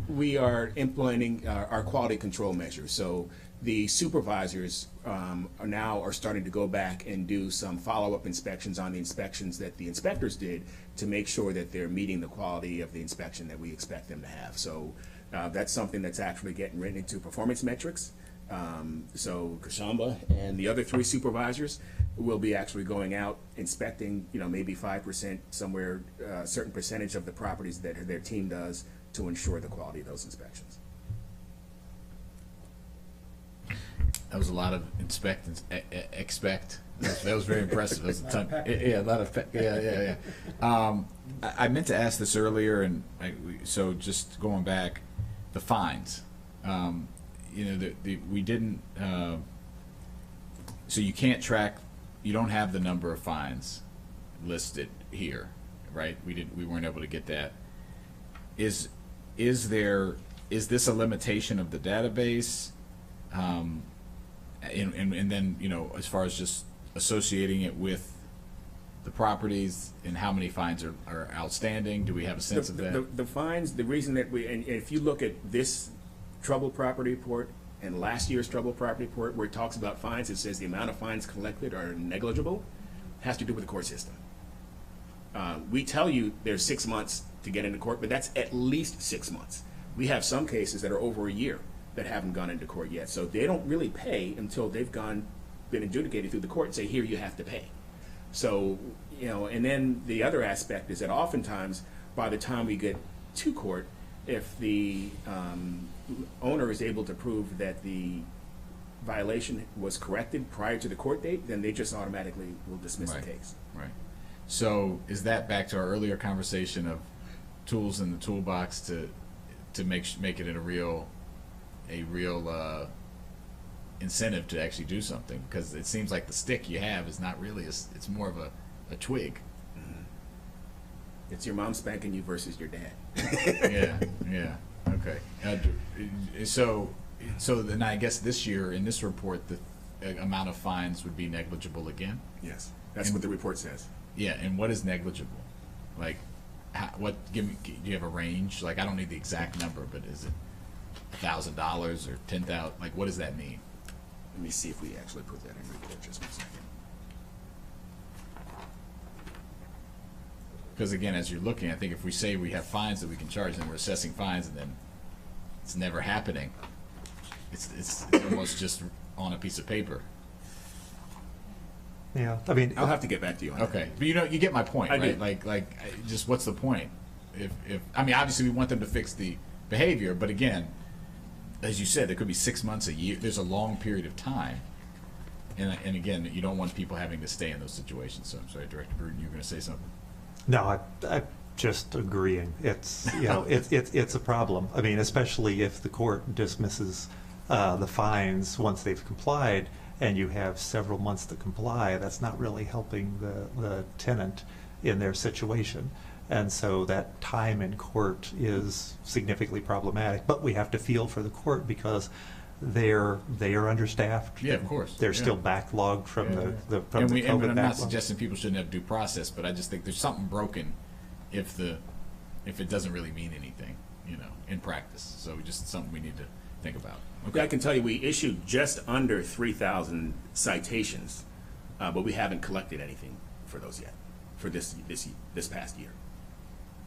We are implementing our quality control measures. So the supervisors are starting to go back and do some follow-up inspections on the inspections that the inspectors did to make sure that they're meeting the quality of the inspection that we expect them to have. So that's something that's actually getting written into performance metrics. So Kashamba and the other 3 supervisors will be actually going out inspecting, maybe 5% somewhere, a certain percentage of the properties that their team does to ensure the quality of those inspections. That was a lot of expect. That was very impressive. That was a ton, a lot of yeah. I meant to ask this earlier, and so just going back, the fines. We didn't. So you can't track. You don't have the number of fines listed here, right? We weren't able to get that. Is this a limitation of the database? And then, as far as just associating it with the properties and how many fines are outstanding, do we have a sense of that? The fines, the reason that and if you look at this troubled property report and last year's troubled property report where it talks about fines, it says the amount of fines collected are negligible, has to do with the court system. We tell you there's 6 months to get into court, but that's at least 6 months. We have some cases that are over a year that haven't gone into court yet. So they don't really pay until they've been adjudicated through the court and say, here, you have to pay. So, and then the other aspect is that oftentimes by the time we get to court, if the owner is able to prove that the violation was corrected prior to the court date, then they just automatically will dismiss the case. Right. So is that back to our earlier conversation of tools in the toolbox to make it a real incentive to actually do something? Because it seems like the stick you have is not really it's more of a twig. Mm-hmm. It's your mom spanking you versus your dad. yeah, okay. So then I guess this year in this report the amount of fines would be negligible again. Yes, that's what the report says. Yeah, and what is negligible? Like, do you have a range? Like, I don't need the exact number, but is it $1,000 or $10,000? Like, what does that mean? Let me see if we actually put that in the report. Just 1 second. Because again, as you're looking, I think if we say we have fines that we can charge, and we're assessing fines, and then it's never happening, it's almost just on a piece of paper. Yeah, I mean, I'll have to get back to you on that. Okay, but you get my point, right? Like, just what's the point? If I mean, obviously we want them to fix the behavior, but again, as you said, there could be 6 months, a year. There's a long period of time, and again, you don't want people having to stay in those situations. So I'm sorry, Director Burton, you were going to say something. No, I'm just agreeing. It's it's a problem. I mean, especially if the court dismisses the fines once they've complied, and you have several months to comply, that's not really helping the tenant in their situation. And so that time in court is significantly problematic. But we have to feel for the court because they are understaffed. Yeah, of course. They're Yeah. still backlogged from Yeah. the And COVID I'm not backlog. suggesting people shouldn't have due process, but I just think there's something broken if it doesn't really mean anything, in practice. So just something we need to think about. I can tell you we issued just under 3,000 citations, but we haven't collected anything for those yet, for this past year.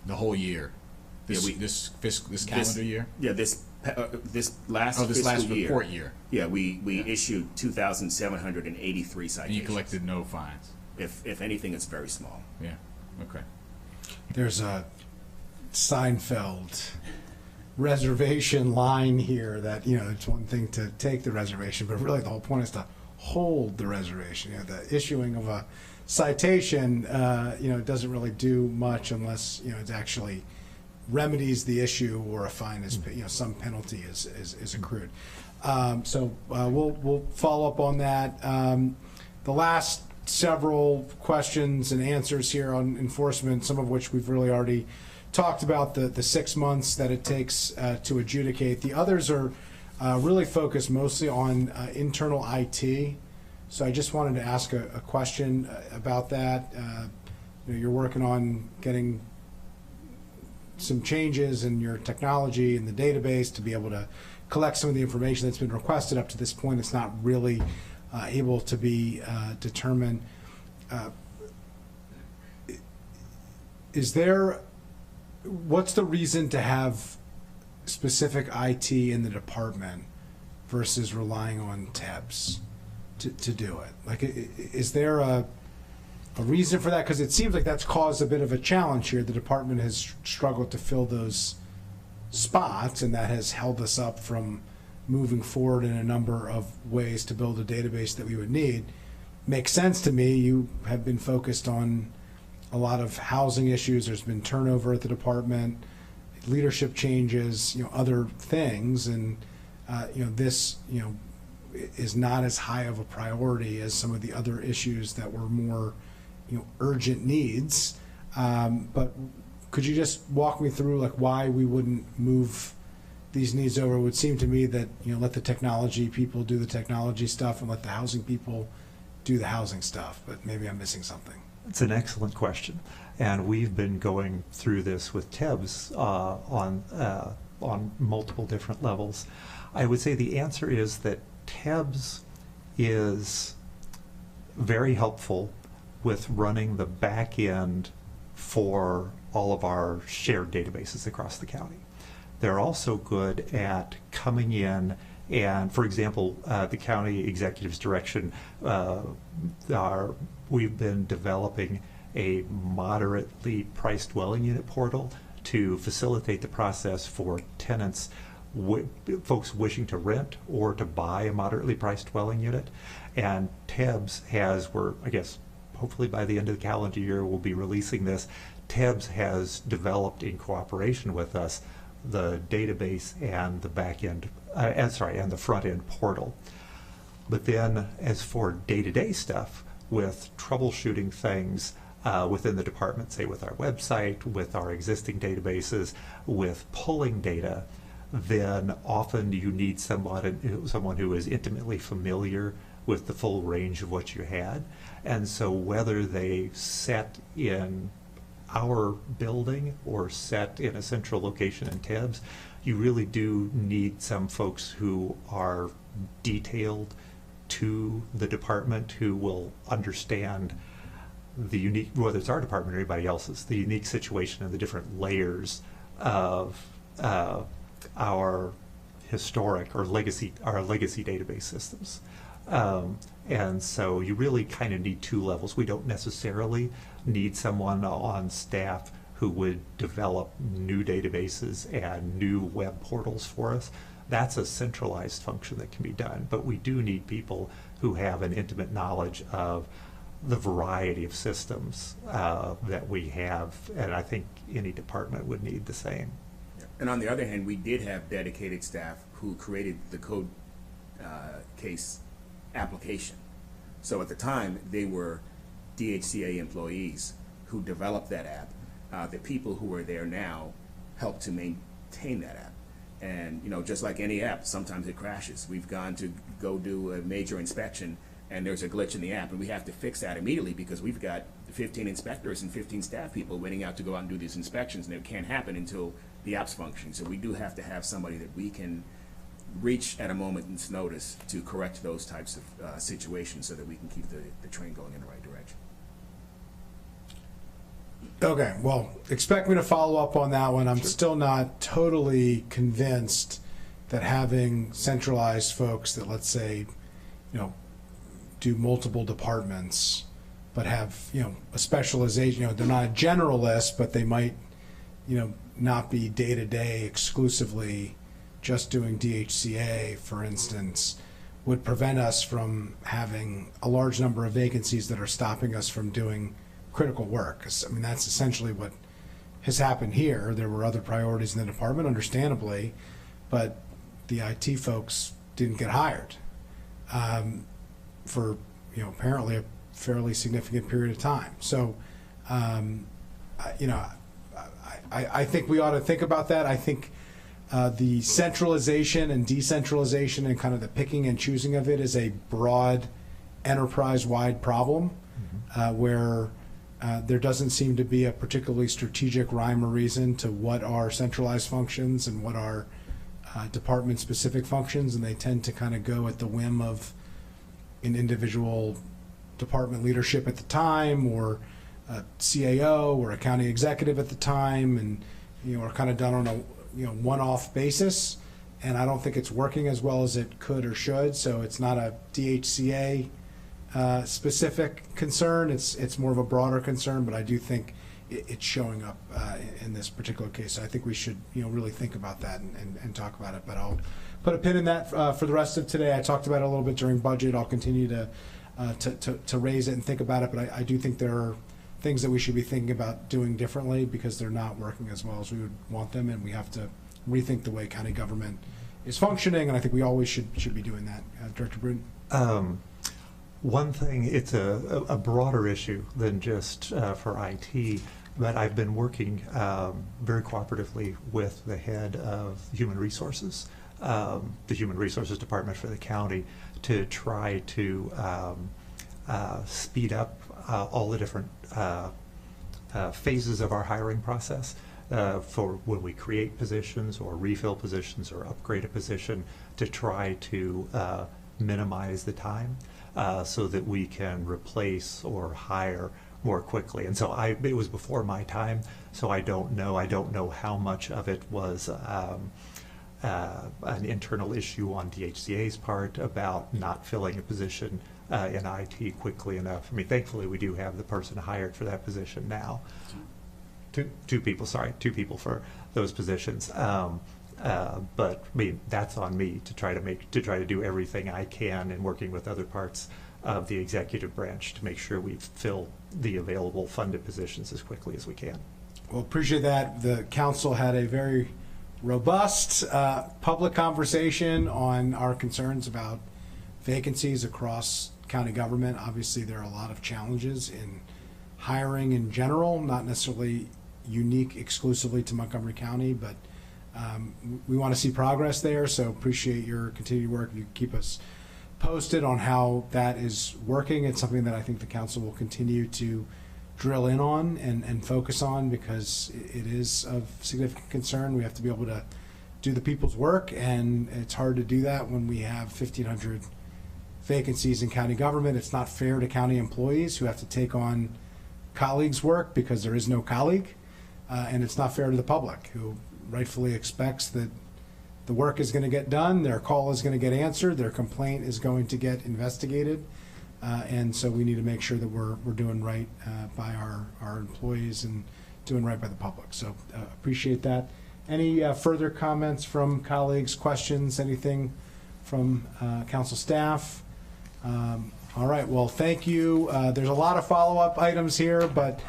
The whole year. This Yeah, this calendar year? Yeah, this last Oh, this fiscal last year. report year. Yeah, we issued 2,783 citations. And you collected no fines. If anything, it's very small. Yeah. Okay. There's a Seinfeld reservation line here that, it's one thing to take the reservation, but really the whole point is to hold the reservation. The issuing of a citation, it doesn't really do much unless, it actually remedies the issue or a fine is, some penalty is accrued. So we'll follow up on that. The last several questions and answers here on enforcement, some of which we've really already talked about, the 6 months that it takes to adjudicate. The others are really focused mostly on internal IT. So I just wanted to ask a question about that. You're working on getting some changes in your technology and the database to be able to collect some of the information that's been requested. Up to this point, it's not really able to be determined. What's the reason to have specific IT in the department versus relying on TEBS to do it? Like, is there a reason for that? Because it seems like that's caused a bit of a challenge here. The department has struggled to fill those spots, and that has held us up from moving forward in a number of ways to build a database that we would need. Makes sense to me. You have been focused on a lot of housing issues. There's been turnover at the department, leadership changes, other things, and this is not as high of a priority as some of the other issues that were more urgent needs. But could you just walk me through why we wouldn't move these needs over? It would seem to me that let the technology people do the technology stuff and let the housing people do the housing stuff. But maybe I'm missing something. It's an excellent question, and we've been going through this with TEBS on multiple different levels. I would say the answer is that TEBS is very helpful with running the back end for all of our shared databases across the county. They're also good at coming in and, for example, the county executive's direction, we've been developing a moderately priced dwelling unit portal to facilitate the process for tenants, folks wishing to rent or to buy a moderately priced dwelling unit. And TEBS has, hopefully by the end of the calendar year we'll be releasing this. TEBS has developed in cooperation with us the database and the back end, and the front end portal. But then as for day-to-day stuff with troubleshooting things within the department, say with our website, with our existing databases, with pulling data, then often you need someone who is intimately familiar with the full range of what you had. And so whether they set in our building or set in a central location in TEBS, you really do need some folks who are detailed to the department, who will understand the unique, whether it's our department or anybody else's, the unique situation and the different layers of our historic or legacy database systems. And so you really kind of need two levels. We don't necessarily need someone on staff who would develop new databases and new web portals for us. That's a centralized function that can be done. But we do need people who have an intimate knowledge of the variety of systems that we have, and I think any department would need the same. And on the other hand, we did have dedicated staff who created the code case application. So at the time, they were DHCA employees who developed that app. The people who are there now help to maintain that app. And you know, just like any app, sometimes it crashes. We've gone to go do a major inspection and there's a glitch in the app, and we have to fix that immediately because we've got 15 inspectors and 15 staff people waiting out to go out and do these inspections, and it can't happen until the app's functioning. So we do have to have somebody that we can reach at a moment's notice to correct those types of situations so that we can keep the train going in the right direction. Okay, well, expect me to follow up on that one. I'm still not totally convinced that having centralized folks that, let's say, you know, do multiple departments, but have, you know, a specialization, you know, they're not a generalist, but they might, you know, not be day-to-day exclusively just doing DHCA, for instance, would prevent us from having a large number of vacancies that are stopping us from doing critical work. 'Cause, I mean, that's essentially what has happened here. There were other priorities in the department, understandably, but the IT folks didn't get hired for, you know, apparently a fairly significant period of time. So, you know, I think we ought to think about that. I think the centralization and decentralization and kind of the picking and choosing of it is a broad enterprise-wide problem where there doesn't seem to be a particularly strategic rhyme or reason to what are centralized functions and what are department-specific functions, and they tend to kind of go at the whim of an individual department leadership at the time, or a CAO or a county executive at the time, and you know, are kind of done on a one-off basis. And I don't think it's working as well as it could or should. So it's not a DHCA specific concern. It's more of a broader concern. But I do think it's showing up in this particular case. So I think we should really think about that and talk about it. But I'll put a pin in that for the rest of today. I talked about it a little bit during budget. I'll continue to raise it and think about it. But I do think there are things that we should be thinking about doing differently because they're not working as well as we would want them, and we have to rethink the way county government is functioning, and I think we always should be doing that. Director Bruton? One thing, it's a broader issue than just for IT, but I've been working very cooperatively with the head of Human Resources, the Human Resources Department for the county, to try to speed up all the different phases of our hiring process for when we create positions or refill positions or upgrade a position, to try to minimize the time so that we can replace or hire more quickly. And so it was before my time, so I don't know how much of it was an internal issue on DHCA's part about not filling a position in IT quickly enough. I mean, thankfully we do have the person hired for that position now. Two people for those positions. But I mean, that's on me to try to do everything I can in working with other parts of the executive branch to make sure we fill the available funded positions as quickly as we can. Well, appreciate that. The council had a very robust public conversation on our concerns about vacancies across county government. Obviously, there are a lot of challenges in hiring in general, not necessarily unique exclusively to Montgomery County, but we want to see progress there. So appreciate your continued work. You keep us posted on how that is working. It's something that I think the council will continue to drill in on and focus on, because it is of significant concern. We have to be able to do the people's work, and it's hard to do that when we have 1,500 vacancies in county government. It's not fair to county employees who have to take on colleagues' work because there is no colleague, and it's not fair to the public who rightfully expects that the work is going to get done, their call is going to get answered, their complaint is going to get investigated, and so we need to make sure that we're doing right by our employees and doing right by the public. So appreciate that. Any further comments from colleagues, questions, anything from council staff? All right, well, thank you. There's a lot of follow-up items here, but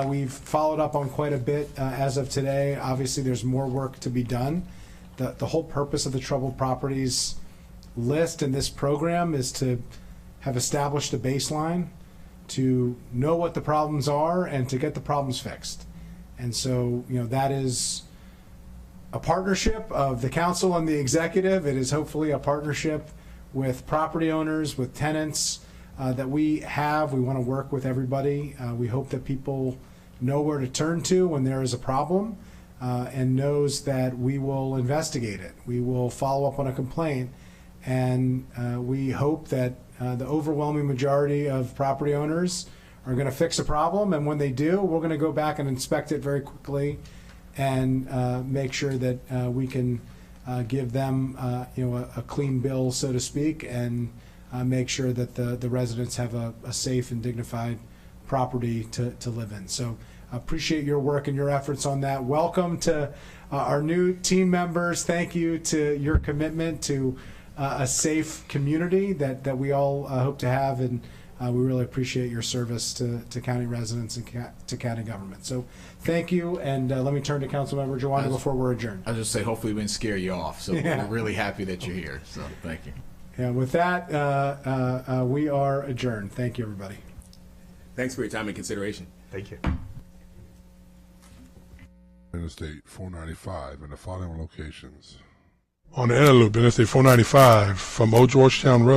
we've followed up on quite a bit as of today. Obviously, there's more work to be done. The whole purpose of the troubled properties list and this program is to have established a baseline, to know what the problems are, and to get the problems fixed. And so, that is a partnership of the council and the executive. It is hopefully a partnership with property owners, with tenants that we have. We want to work with everybody. We hope that people know where to turn to when there is a problem, and knows that we will investigate it. We will follow up on a complaint, and we hope that the overwhelming majority of property owners are going to fix a problem, and when they do, we're going to go back and inspect it very quickly and make sure that we can give them a clean bill, so to speak, and make sure that the residents have a safe and dignified property to live in. So appreciate your work and your efforts on that. Welcome to our new team members. Thank you to your commitment to a safe community that we all hope to have, and we really appreciate your service to county residents and to county government. So thank you, and let me turn to Councilmember Jawanda before we're adjourned. I'll just say, hopefully we didn't scare you off, so Yeah. we're really happy that you're here, so thank you. And with that, we are adjourned. Thank you, everybody. Thanks for your time and consideration. Thank you. Interstate 495 in the following locations. On the inner loop, Interstate 495 from Old Georgetown Road